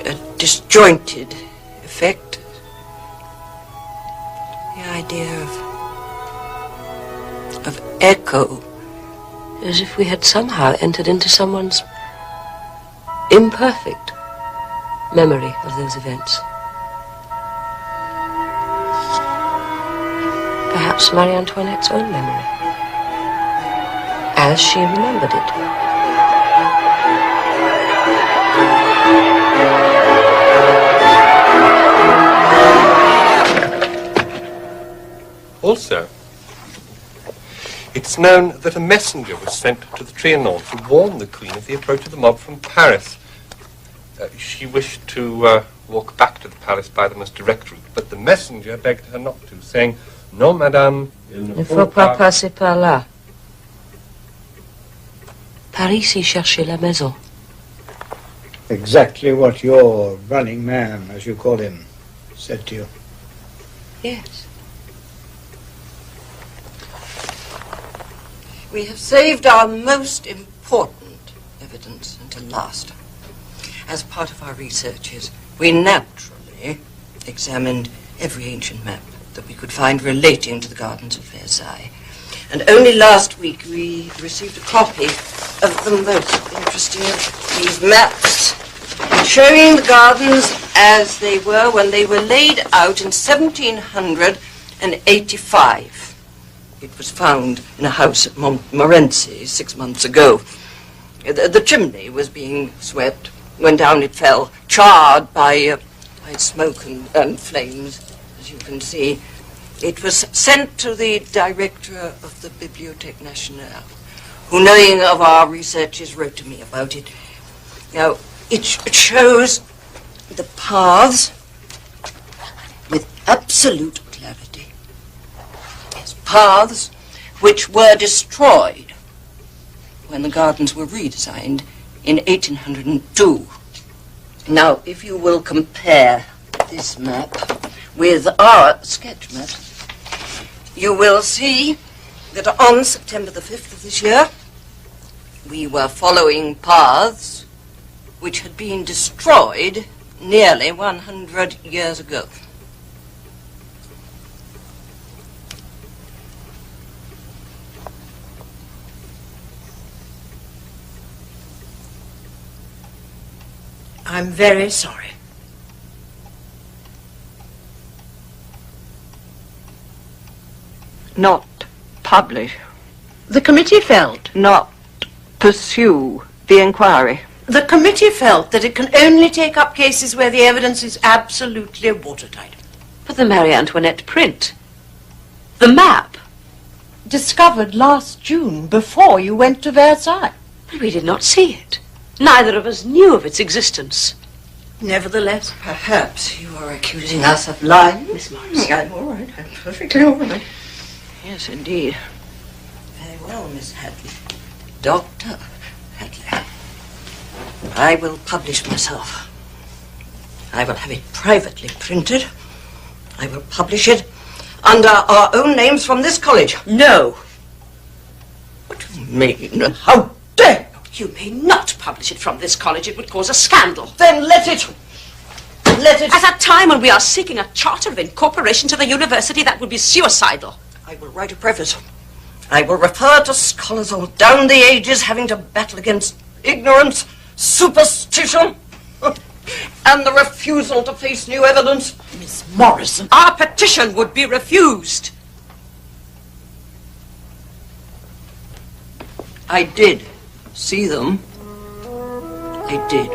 A disjointed effect. The idea of echo. As if we had somehow entered into someone's imperfect memory of those events. Perhaps Marie Antoinette's own memory, as she remembered it. Also, it's known that a messenger was sent to the Trianon to warn the Queen of the approach of the mob from Paris. She wished to walk back to the palace by the most direct route, but the messenger begged her not to, saying, "Non, madame, il ne faut pas passer par là. Par ici chercher la maison." Exactly what your running man, as you call him, said to you. Yes. We have saved our most important evidence until last. As part of our researches, we naturally examined every ancient map that we could find relating to the gardens of Versailles. And only last week we received a copy of the most interesting of these maps, showing the gardens as they were when they were laid out in 1785. It was found in a house at Montmorency 6 months ago. The chimney was being swept. When down it fell, charred by smoke and flames, as you can see. It was sent to the director of the Bibliothèque Nationale, who, knowing of our researches, wrote to me about it. Now, it shows the paths with absolute clarity. Yes, paths which were destroyed when the gardens were redesigned in 1802. Now, if you will compare this map with our sketch map, you will see that on September the 5th of this year, we were following paths which had been destroyed nearly 100 years ago. I'm very sorry. Not publish. The committee felt... Not pursue the inquiry. The committee felt that it can only take up cases where the evidence is absolutely watertight. But the Marie Antoinette print. The map. Discovered last June, before you went to Versailles. But we did not see it. Neither of us knew of its existence. Nevertheless, Perhaps you are accusing us of lying? Miss Morris. I'm all right. I'm perfectly all right. Yes, indeed. Very well, Miss Hadley. Dr. Hadley. I will publish myself. I will have it privately printed. I will publish it under our own names from this college. No. What do you mean? How dare You may not publish it from this college. It would cause a scandal. Then let it. Let it. At a time when we are seeking a charter of incorporation to the university, that would be suicidal. I will write a preface. I will refer to scholars all down the ages having to battle against ignorance, superstition, and the refusal to face new evidence. Miss Morrison. Our petition would be refused. I did see them. I did.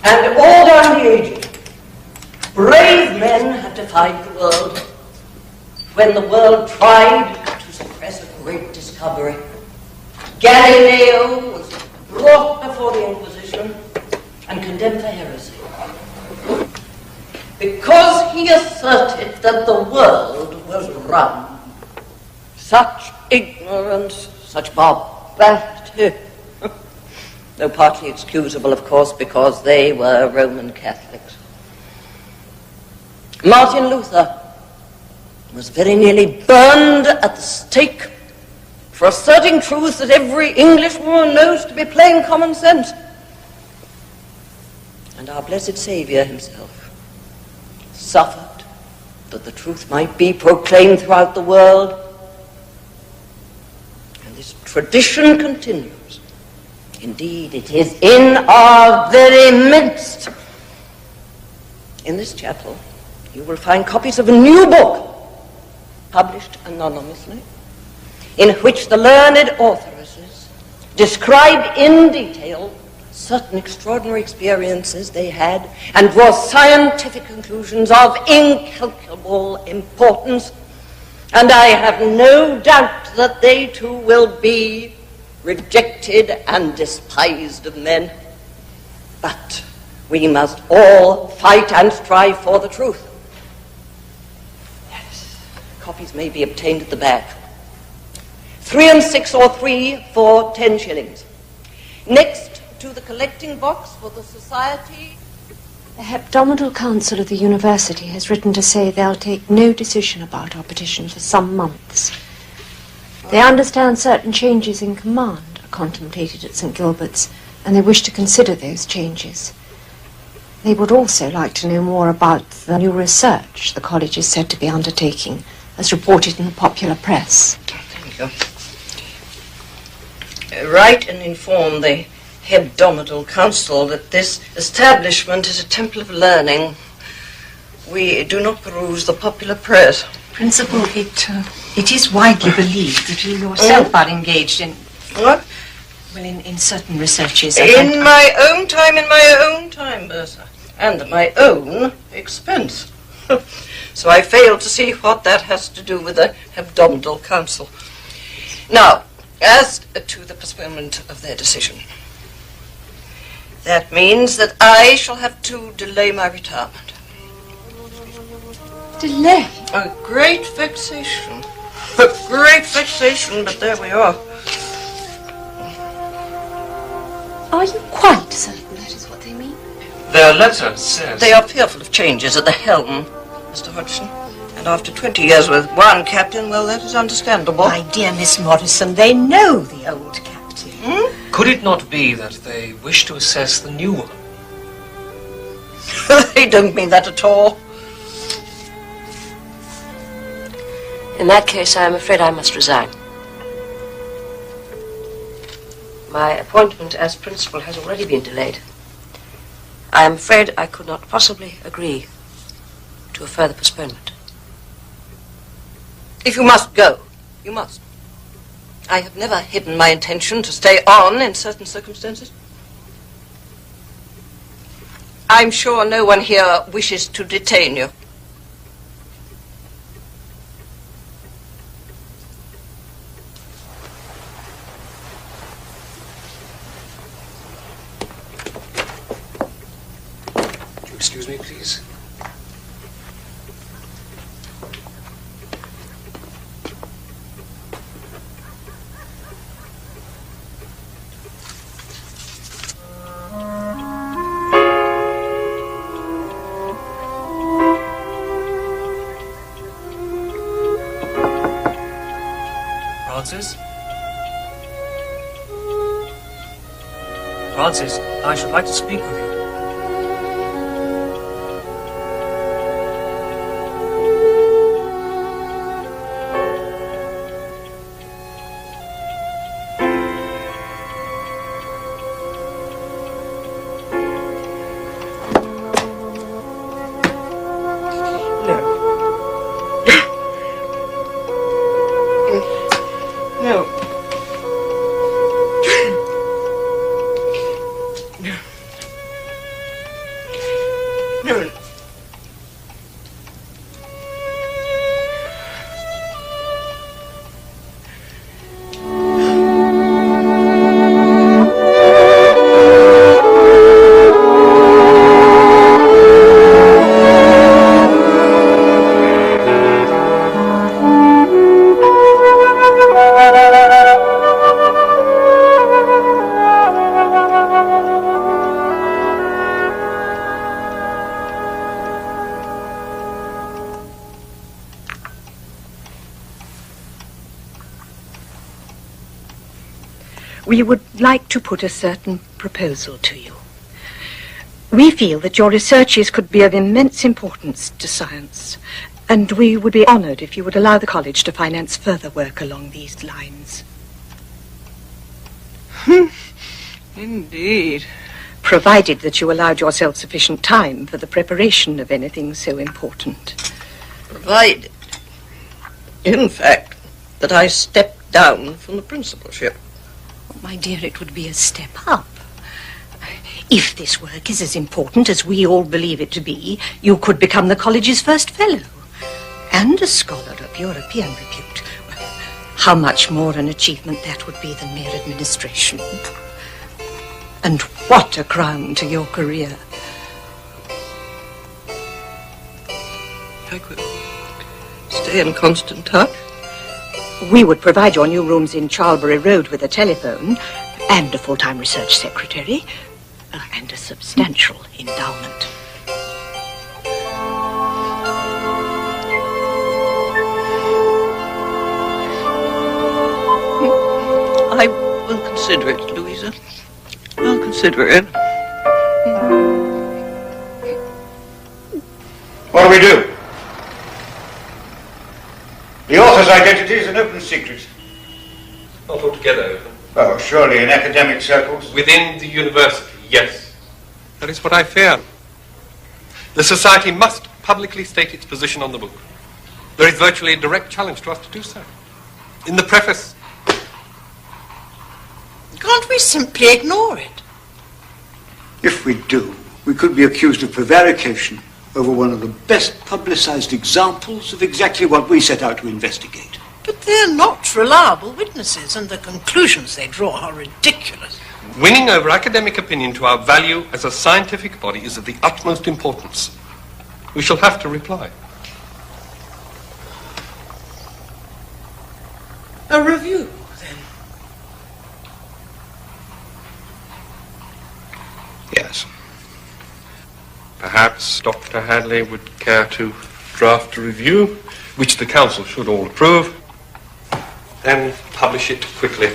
And all down the ages, brave men have defied the world. When the world tried to suppress a great discovery, Galileo was brought before the Inquisition and condemned for heresy, because he asserted that the world was round. Such ignorance, such barbarity, though partly excusable, of course, because they were Roman Catholics. Martin Luther was very nearly burned at the stake for asserting truths that every Englishwoman knows to be plain common sense. And our blessed Saviour himself suffered that the truth might be proclaimed throughout the world. And this tradition continues. Indeed, it is in our very midst. In this chapel, you will find copies of a new book, published anonymously, in which the learned authoresses describe in detail certain extraordinary experiences they had and draw scientific conclusions of incalculable importance. And I have no doubt that they too will be rejected and despised of men. But we must all fight and strive for the truth. Yes, copies may be obtained at the back. 3 and 6 or 3 for 10 shillings. Next to the collecting box for the society. The Hebdomadal Council of the University has written to say they'll take no decision about our petition for some months. They understand certain changes in command are contemplated at St. Gilbert's, and they wish to consider those changes. They would also like to know more about the new research the college is said to be undertaking, as reported in the popular press. Thank you. Write and inform the Hebdomadal Council that this establishment is a temple of learning. We do not peruse the popular press. Principal, it is widely believed that you yourself are engaged in... What? Well, in certain researches. In my own time, Bertha. And at my own expense. So I fail to see what that has to do with the Hebdomadal Council. Now, as to the postponement of their decision, that means that I shall have to delay my retirement. Delay? A great vexation. A great vexation, but there we are. Are you quite certain that is what they mean? Their letter says... They are fearful of changes at the helm, Mr. Hodgson. And after 20 years with one captain, well, that is understandable. My dear Miss Morrison, they know the old captain. Could it not be that they wish to assess the new one? They don't mean that at all. In that case, I am afraid I must resign. My appointment as principal has already been delayed. I am afraid I could not possibly agree to a further postponement. If you must go, you must. I have never hidden my intention to stay on in certain circumstances. I'm sure no one here wishes to detain you. Would you excuse me, please? Francis? Francis, I should like to speak with you. We would like to put a certain proposal to you. We feel that your researches could be of immense importance to science, and we would be honoured if you would allow the college to finance further work along these lines. Indeed. Provided that you allowed yourself sufficient time for the preparation of anything so important. Provided, in fact, that I step down from the principalship. Oh, my dear, it would be a step up. If this work is as important as we all believe it to be, you could become the college's first fellow and a scholar of European repute. How much more an achievement that would be than mere administration. And what a crown to your career. I could stay in constant touch. We would provide your new rooms in Charlbury Road with a telephone and a full-time research secretary and a substantial endowment. I will consider it, Louisa. I'll consider it. What do we do? The author's identity is an open secret. Not altogether open. Oh, surely in academic circles. Within the university, yes. That is what I fear. The Society must publicly state its position on the book. There is virtually a direct challenge to us to do so. In the preface. Can't we simply ignore it? If we do, we could be accused of prevarication over one of the best publicized examples of exactly what we set out to investigate. But they're not reliable witnesses, and the conclusions they draw are ridiculous. Winning over academic opinion to our value as a scientific body is of the utmost importance. We shall have to reply. A review, then? Yes. Perhaps Dr. Hadley would care to draft a review, which the Council should all approve, then publish it quickly.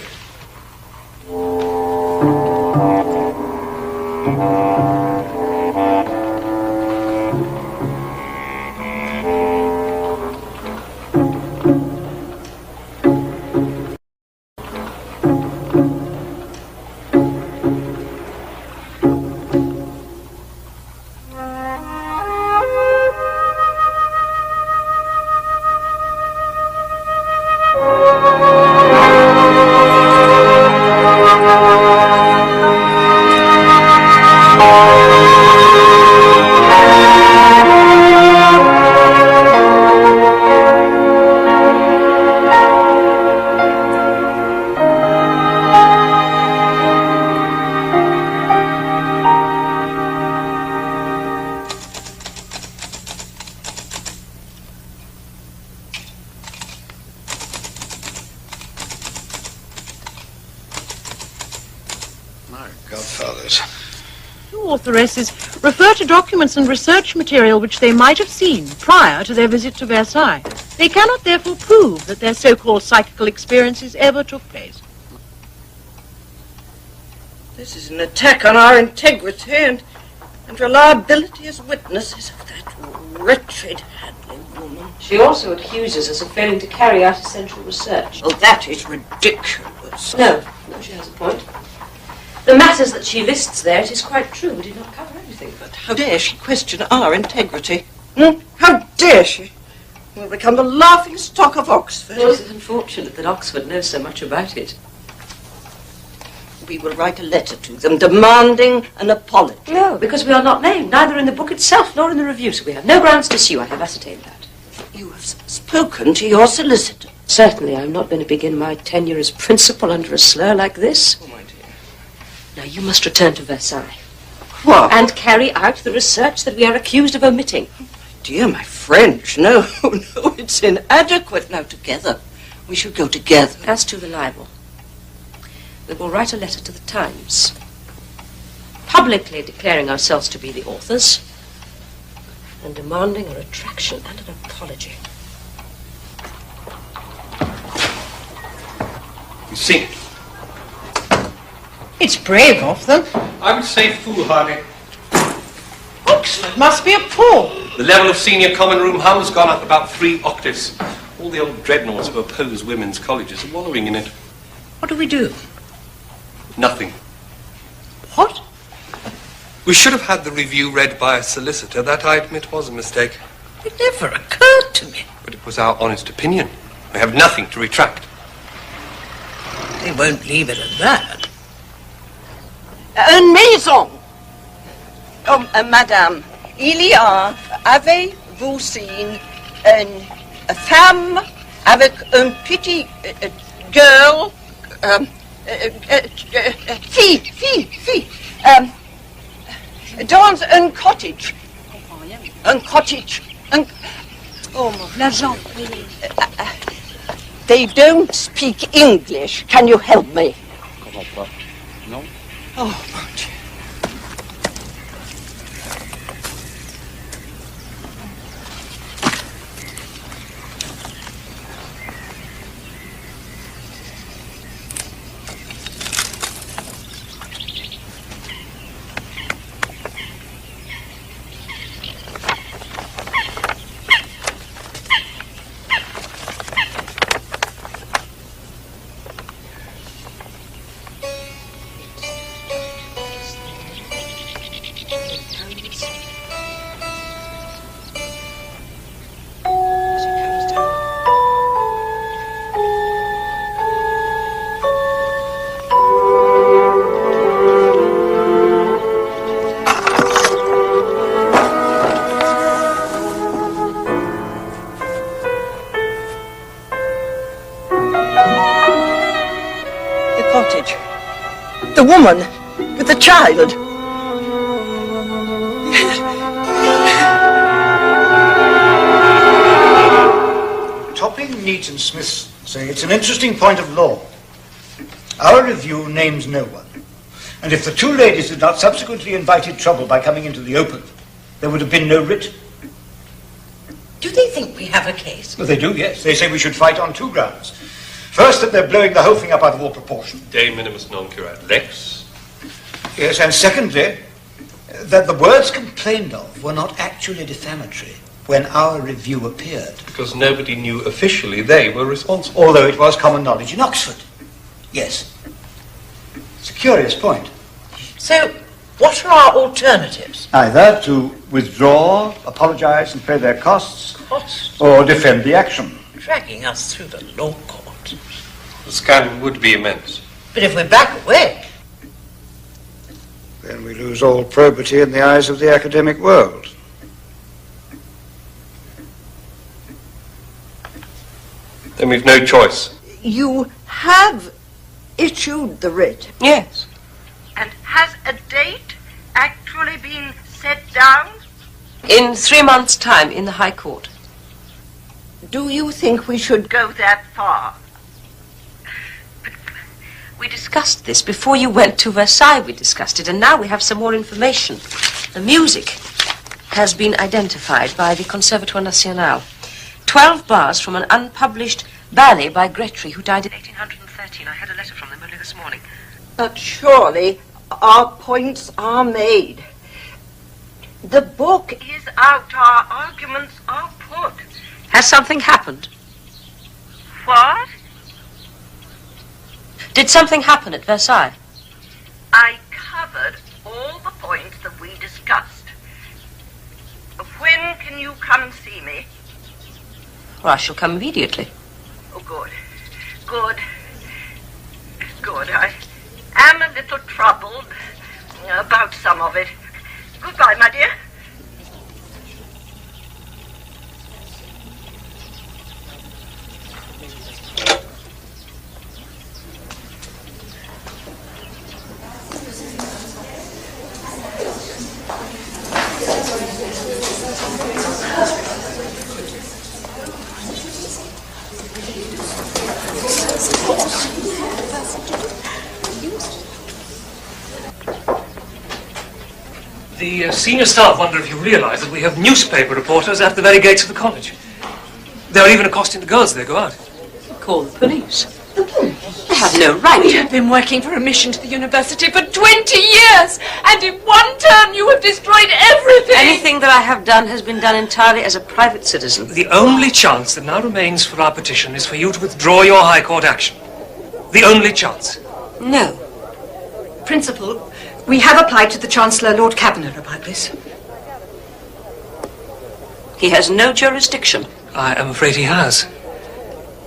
Authoresses refer to documents and research material which they might have seen prior to their visit to Versailles. They cannot therefore prove that their so-called psychical experiences ever took place. This is an attack on our integrity and reliability as witnesses of that wretched Hadley woman. She also accuses us of failing to carry out essential research. Oh, that is ridiculous. No, she has a point. The matters that she lists there, it is quite true, we did not cover everything. But how dare she question our integrity? How dare she? We'll become the laughing stock of Oxford. Well, it's unfortunate that Oxford knows so much about it. We will write a letter to them demanding an apology. No, because we are not named, neither in the book itself nor in the review, so we have no grounds to sue. I have ascertained that. You have spoken to your solicitor. Certainly, I'm not going to begin my tenure as principal under a slur like this. Oh, my dear. Now, you must return to Versailles. What? And carry out the research that we are accused of omitting. Dear, my French, no, it's inadequate. Now, together. We should go together. As to the libel, we will write a letter to the Times, publicly declaring ourselves to be the authors and demanding a retraction and an apology. You see it. It's brave of them. I would say foolhardy. Oxford must be appalled. The level of senior common room hum has gone up about 3 octaves. All the old dreadnoughts who oppose women's colleges are wallowing in it. What do we do? Nothing. What? We should have had the review read by a solicitor. That, I admit, was a mistake. It never occurred to me. But it was our honest opinion. We have nothing to retract. They won't leave it at that. Une maison. Oh, madame, avez-vous seen a femme avec un petit girl, fille, dans un cottage. Un cottage. Oh, l'agent. They don't speak English. Can you help me? Comment pas? Non? Oh, mon Dieu. The woman with the child. Topping, Neat and Smith say it's an interesting point of law. Our review names no one. And if the two ladies had not subsequently invited trouble by coming into the open, there would have been no writ. Do they think we have a case? Well, they do, yes. They say we should fight on 2 grounds. First, that they're blowing the whole thing up out of all proportion. De minimis non curat lex. Yes, and secondly, that the words complained of were not actually defamatory when our review appeared. Because nobody knew officially they were responsible. Although it was common knowledge in Oxford. Yes. It's a curious point. So, what are our alternatives? Either to withdraw, apologize and pay their costs, Costs? or defend the action. Dragging us through the law court. The scandal would be immense. But if we're back away... Then we lose all probity in the eyes of the academic world. Then we've no choice. You have issued the writ. Yes. And has a date actually been set down? In 3 months' time in the High Court. Do you think we should go that far? We discussed this before you went to Versailles. We discussed it, and now we have some more information. The music has been identified by the Conservatoire National. 12 bars from an unpublished ballet by Grétry, who died in 1813. I had a letter from them only this morning. But surely our points are made. The book is out, our arguments are put. Has something happened? What? Did something happen at Versailles? I covered all the points that we discussed. When can you come see me? Well, I shall come immediately. Oh, good. Good. Good. I am a little troubled about some of it. Goodbye, my dear. The senior staff wonder if you realise that we have newspaper reporters at the very gates of the college. They're even accosting the girls as they go out. Call the police. I have no right. We have been working for admission to the university for 20 years, and in one term you have destroyed everything. Anything that I have done has been done entirely as a private citizen. The only chance that now remains for our petition is for you to withdraw your High Court action. The only chance. No. Principal, we have applied to the Chancellor, Lord Kavanagh, about this. He has no jurisdiction. I am afraid he has.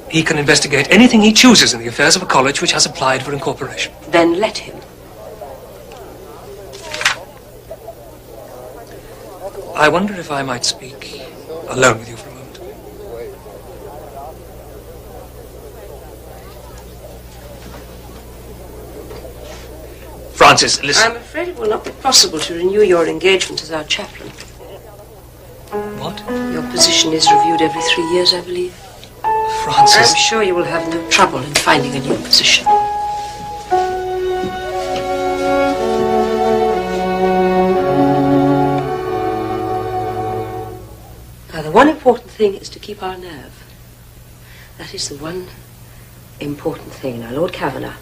He can investigate anything he chooses in the affairs of a college which has applied for incorporation. Then let him. I wonder if I might speak alone with you for a moment. Francis, listen. I'm afraid it will not be possible to renew your engagement as our chaplain. What? Your position is reviewed every 3 years, I believe. Francis. I'm sure you will have no trouble in finding a new position. Now, the one important thing is to keep our nerve. That is the one important thing. Now, Lord Kavanagh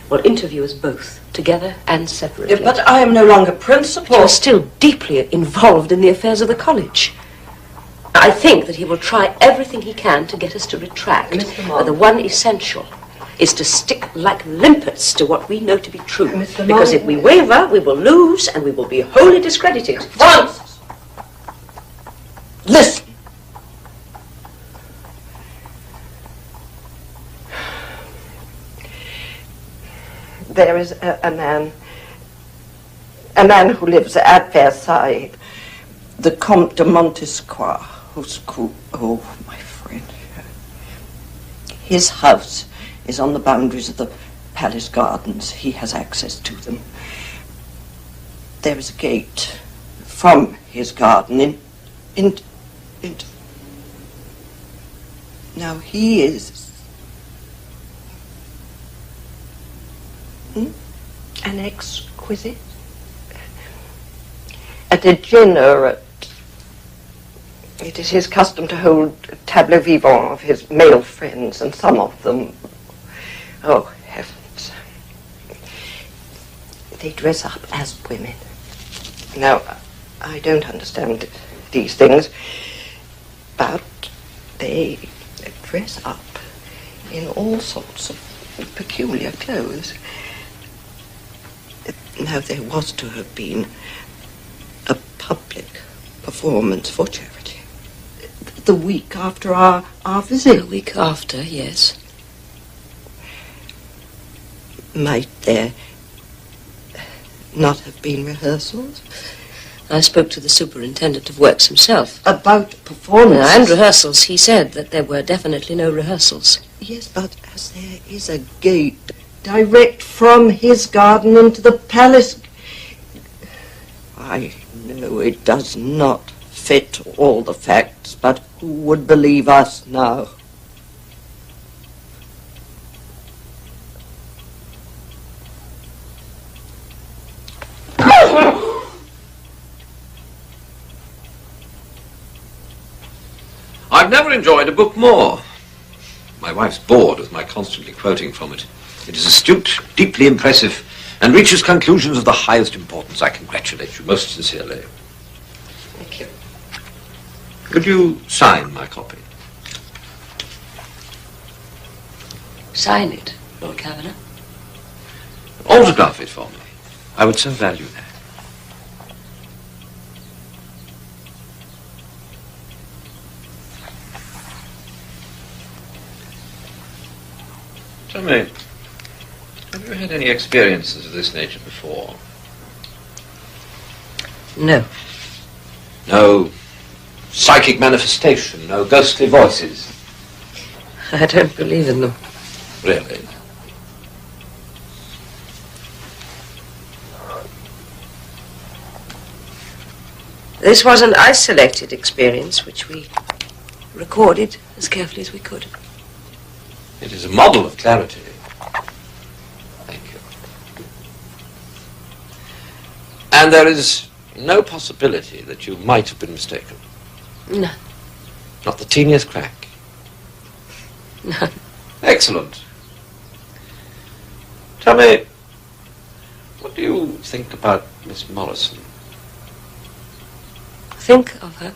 will interview us both, together and separately. But I am no longer principal. You're still deeply involved in the affairs of the college. I think that he will try everything he can to get us to retract. But the one essential is to stick like limpets to what we know to be true. Because if we waver, we will lose and we will be wholly discredited. Francis! Listen! There is a man who lives at Versailles, the Comte de Montesquieu, oh, my friend. His house is on the boundaries of the palace gardens. He has access to them. There is a gate from his garden into... Now he is... an exquisite, a degenerate. It is his custom to hold tableaux vivants of his male friends, and some of them, oh heavens, they dress up as women. Now, I don't understand these things, but they dress up in all sorts of peculiar clothes. Now, there was to have been a public performance for charity. The week after our visit. A week after, yes. Might there not have been rehearsals? I spoke to the superintendent of works himself. About performances? And rehearsals. He said that there were definitely no rehearsals. Yes, but as there is a gate direct from his garden into the palace. I know it does not fit all the facts, but who would believe us now? I've never enjoyed a book more. My wife's bored with my constantly quoting from it. It is astute, deeply impressive, and reaches conclusions of the highest importance. I congratulate you most sincerely. Thank you. Could you sign my copy? Sign it, Lord Kavanagh. Autograph it for me. I would so value that. Tell me, have you had any experiences of this nature before? No. No psychic manifestation, no ghostly voices? I don't believe in them. Really? This was an isolated experience which we recorded as carefully as we could. It is a model of clarity. Thank you. And there is no possibility that you might have been mistaken? No. Not the teeniest crack? No. Excellent. Tell me, what do you think about Miss Morrison? Think of her.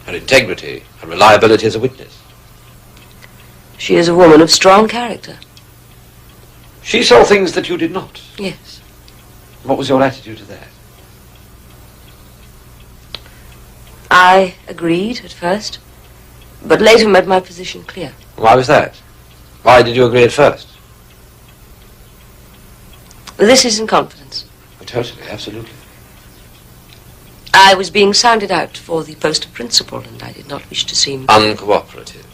Her integrity, her reliability as a witness. She is a woman of strong character. She saw things that you did not. Yes. What was your attitude to that? I agreed at first, but later made my position clear. Why was that? Why did you agree at first? This is in confidence. Totally, absolutely. I was being sounded out for the post of principal, and I did not wish to seem... Uncooperative.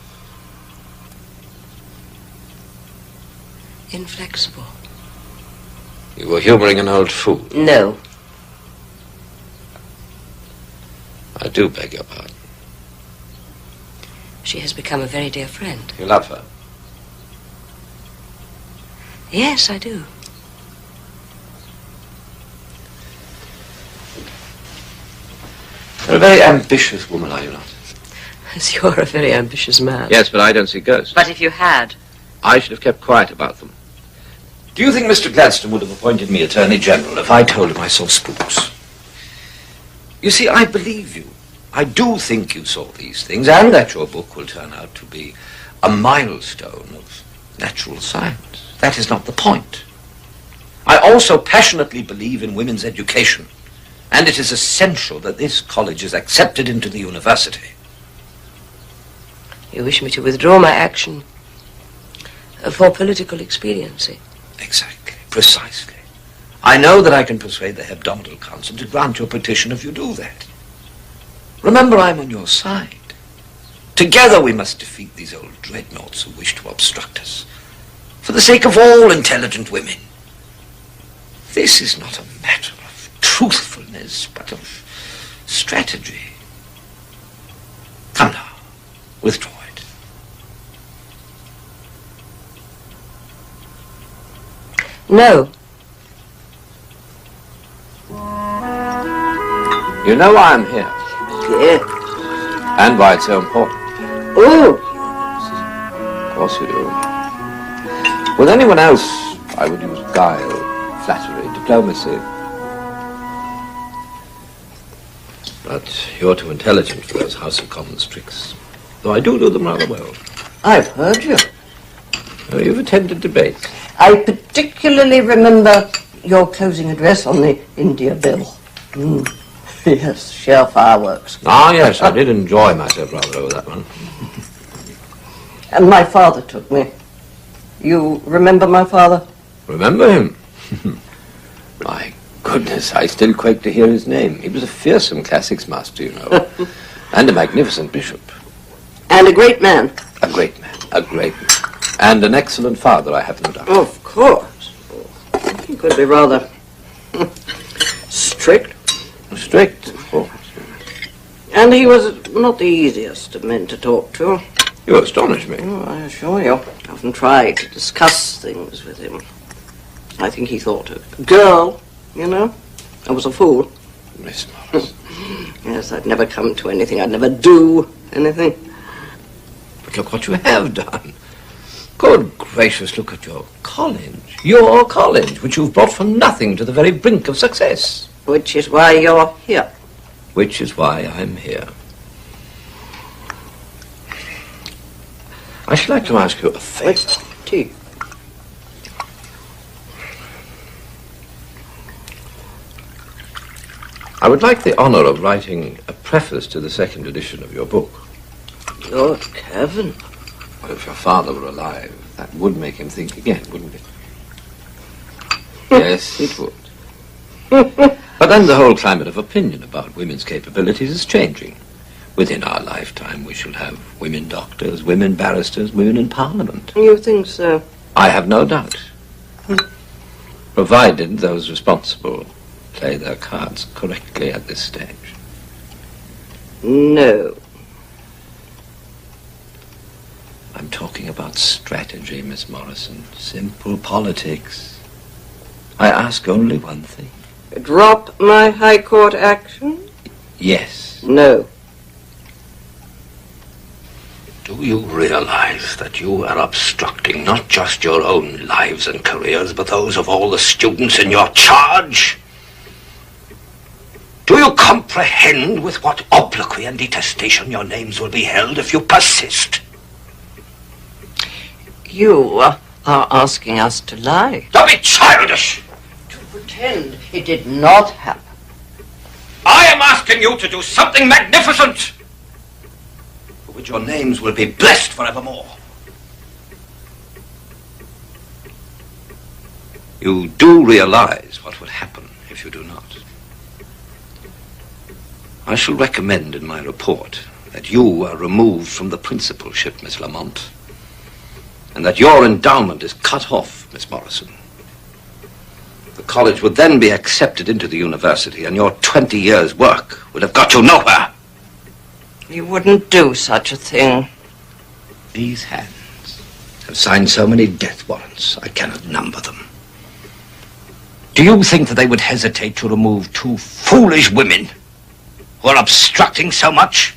Inflexible. You were humouring an old fool. No. I do beg your pardon. She has become a very dear friend. You love her? Yes, I do. You're a very ambitious woman, are you not? As you're a very ambitious man. Yes, but I don't see ghosts. But if you had... I should have kept quiet about them. Do you think Mr. Gladstone would have appointed me Attorney General if I told him I saw spooks? You see, I believe you. I do think you saw these things, and that your book will turn out to be a milestone of natural science. That is not the point. I also passionately believe in women's education, and it is essential that this college is accepted into the university. You wish me to withdraw my action for political expediency. Exactly, precisely. I know that I can persuade the Hebdomadal Council to grant your petition if you do that. Remember, I'm on your side. Together we must defeat these old dreadnoughts who wish to obstruct us. For the sake of all intelligent women. This is not a matter of truthfulness, but of strategy. Come now, withdraw it. No. You know why I'm here. Yes. And why it's so important. Oh. Of course you do. With anyone else, I would use guile, flattery, diplomacy. But you're too intelligent for those House of Commons tricks. Though I do them rather well. I've heard you. Oh, you've attended debates. I particularly remember your closing address on the India Bill. Yes, sheer fireworks. Ah, yes, I did enjoy myself rather over that one. And my father took me. You remember my father? Remember him? My goodness, I still quake to hear his name. He was a fearsome classics master, you know, and a magnificent bishop. And a great man. A great man, a great man. And an excellent father, I have no doubt. Of course. He could be rather strict. Strict, of course. And he was not the easiest of men to talk to. You astonish me. Oh, I assure you. I often tried to discuss things with him. I think he thought a girl, you know. I was a fool. Miss Morris. Yes, I'd never come to anything. I'd never do anything. But look what you have done. Good gracious, look at your college. Your college, which you've brought from nothing to the very brink of success. Which is why you're here. Which is why I'm here. I should like to ask you a favor. Tea. I would like the honor of writing a preface to the second edition of your book. Good heaven. Well, if your father were alive, that would make him think again, wouldn't it? Yes, it would. But then the whole climate of opinion about women's capabilities is changing. Within our lifetime, we shall have women doctors, women barristers, women in Parliament. You think so? I have no doubt. Provided those responsible play their cards correctly at this stage. No. I'm talking about strategy, Miss Morrison. Simple politics. I ask only one thing. Drop my High Court action? Yes. No. Do you realize that you are obstructing not just your own lives and careers, but those of all the students in your charge? Do you comprehend with what obloquy and detestation your names will be held if you persist? You are asking us to lie. Don't be childish! To pretend it did not happen. I am asking you to do something magnificent, for which your names will be blessed forevermore. You do realize what would happen if you do not. I shall recommend in my report that you are removed from the principalship, Miss Lamont, and that your endowment is cut off, Miss Morrison. The college would then be accepted into the university, and your 20 years' work would have got you nowhere. You wouldn't do such a thing. These hands have signed so many death warrants, I cannot number them. Do you think that they would hesitate to remove two foolish women who are obstructing so much?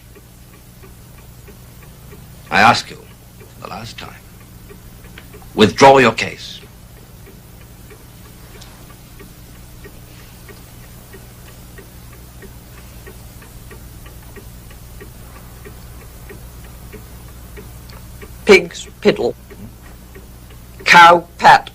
I ask you, for the last time, withdraw your case. Pig's piddle. Cow pat.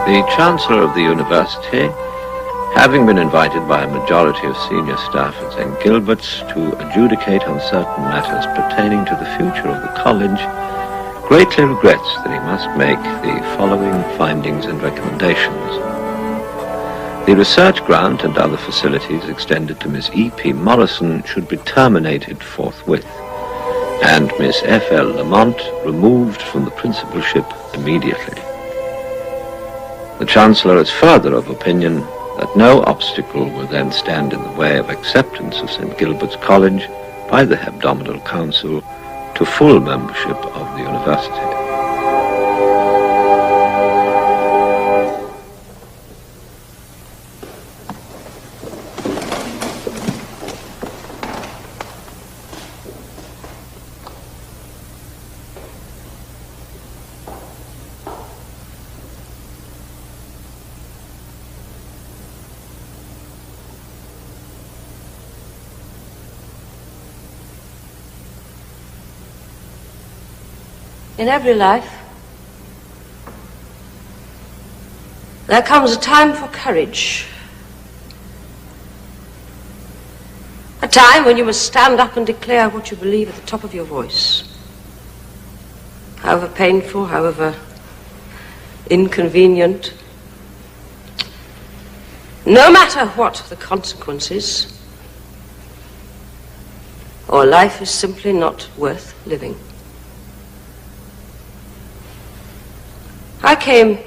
The Chancellor of the University, having been invited by a majority of senior staff at St. Gilbert's to adjudicate on certain matters pertaining to the future of the college, greatly regrets that he must make the following findings and recommendations. The research grant and other facilities extended to Miss E.P. Morrison should be terminated forthwith, and Miss F.L. Lamont removed from the principalship immediately. The Chancellor is further of opinion that no obstacle will then stand in the way of acceptance of St. Gilbert's College by the Hebdomadal Council to full membership of the university. In every life, there comes a time for courage. A time when you must stand up and declare what you believe at the top of your voice. However painful, however inconvenient, no matter what the consequences, or life is simply not worth living. I came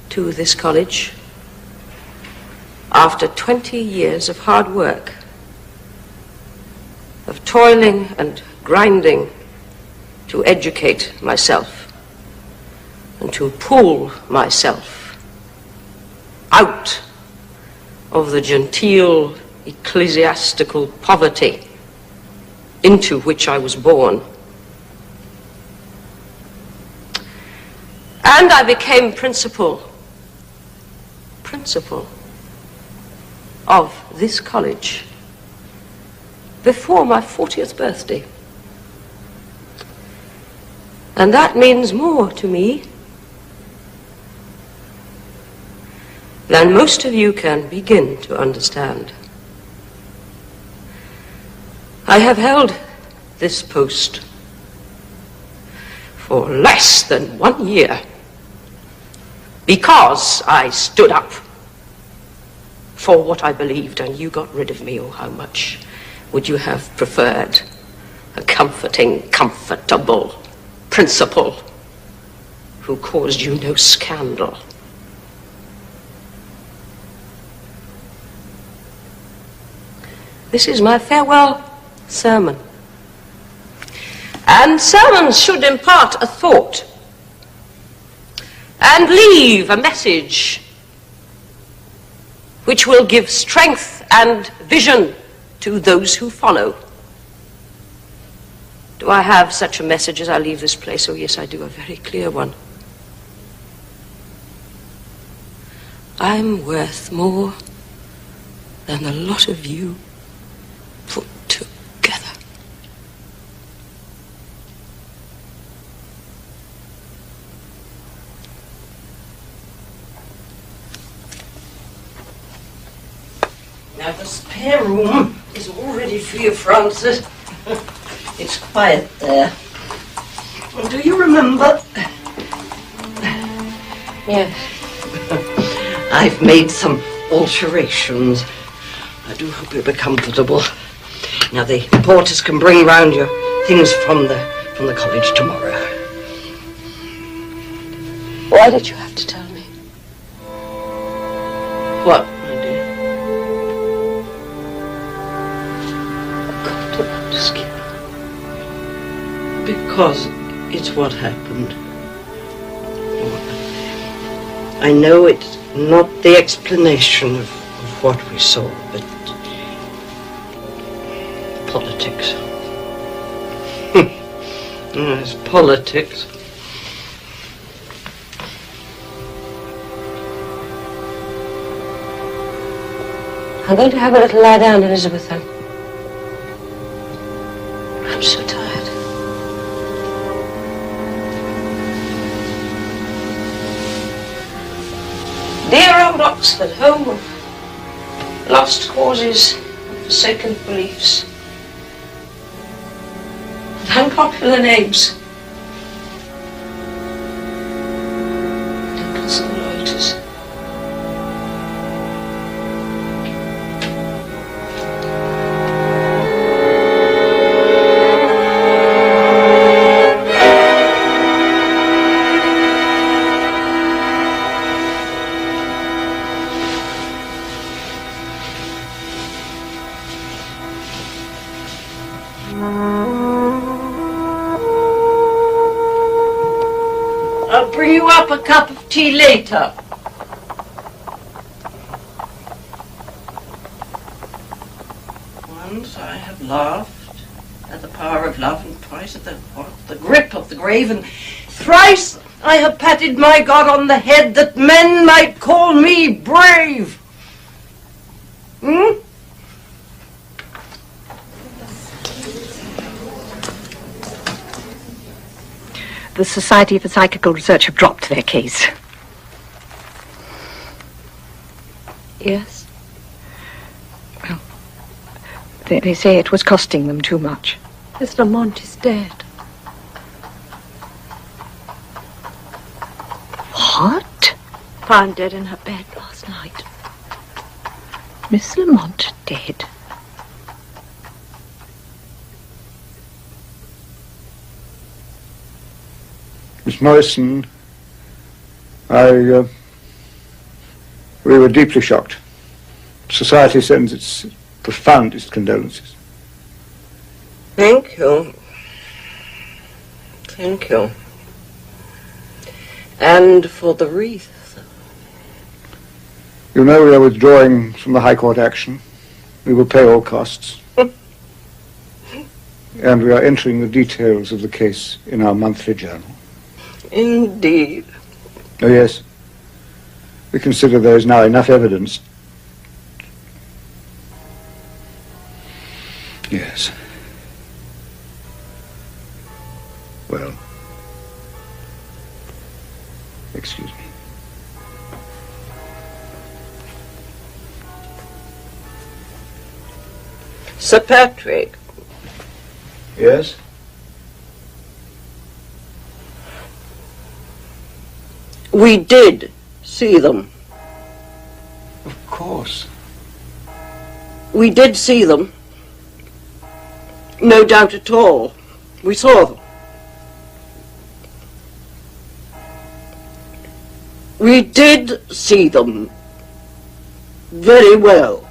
to this college after 20 years of hard work, of toiling and grinding to educate myself and to pull myself out of the genteel ecclesiastical poverty into which I was born. And I became principal of this college before my 40th birthday. And that means more to me than most of you can begin to understand. I have held this post for less than 1 year because I stood up for what I believed and you got rid of me. Oh, how much would you have preferred a comforting, comfortable principal who caused you no scandal? This is my farewell sermon. And sermons should impart a thought and leave a message which will give strength and vision to those who follow. Do I have such a message as I leave this place? Oh, yes, I do, a very clear one. I'm worth more than a lot of you put together. Now, the spare room is already free of Francis. It's quiet there. Do you remember? Yes. I've made some alterations. I do hope you'll be comfortable. Now, the porters can bring round your things from the college tomorrow. Why did you have to tell me? What, my dear? God, don't scare me. Because it's what happened. I know it's not the explanation of what we saw, but politics. Yes, politics. I'm going to have a little lie down, Elizabeth, then. I'm so tired. Dear old Oxford, home of lost causes and forsaken beliefs. And unpopular names. Nicholson loiters. I'll bring you up a cup of tea later. Once I have laughed at the power of love, and twice at the grip of the grave, and thrice I have patted my God on the head that men might call me brave. Hmm? The Society for Psychical Research have dropped their case. Yes? Well, they say it was costing them too much. Miss Lamont is dead. What? Found dead in her bed last night. Miss Lamont dead? Miss Morrison, we were deeply shocked. Society sends its profoundest condolences. Thank you. Thank you. And for the wreath. You know we are withdrawing from the High Court action. We will pay all costs. And we are entering the details of the case in our monthly journal. Indeed. Oh, yes. We consider there is now enough evidence. Yes. Well. Excuse me. Sir Patrick. Yes? We did see them. Of course. We did see them. No doubt at all. We saw them. We did see them very well.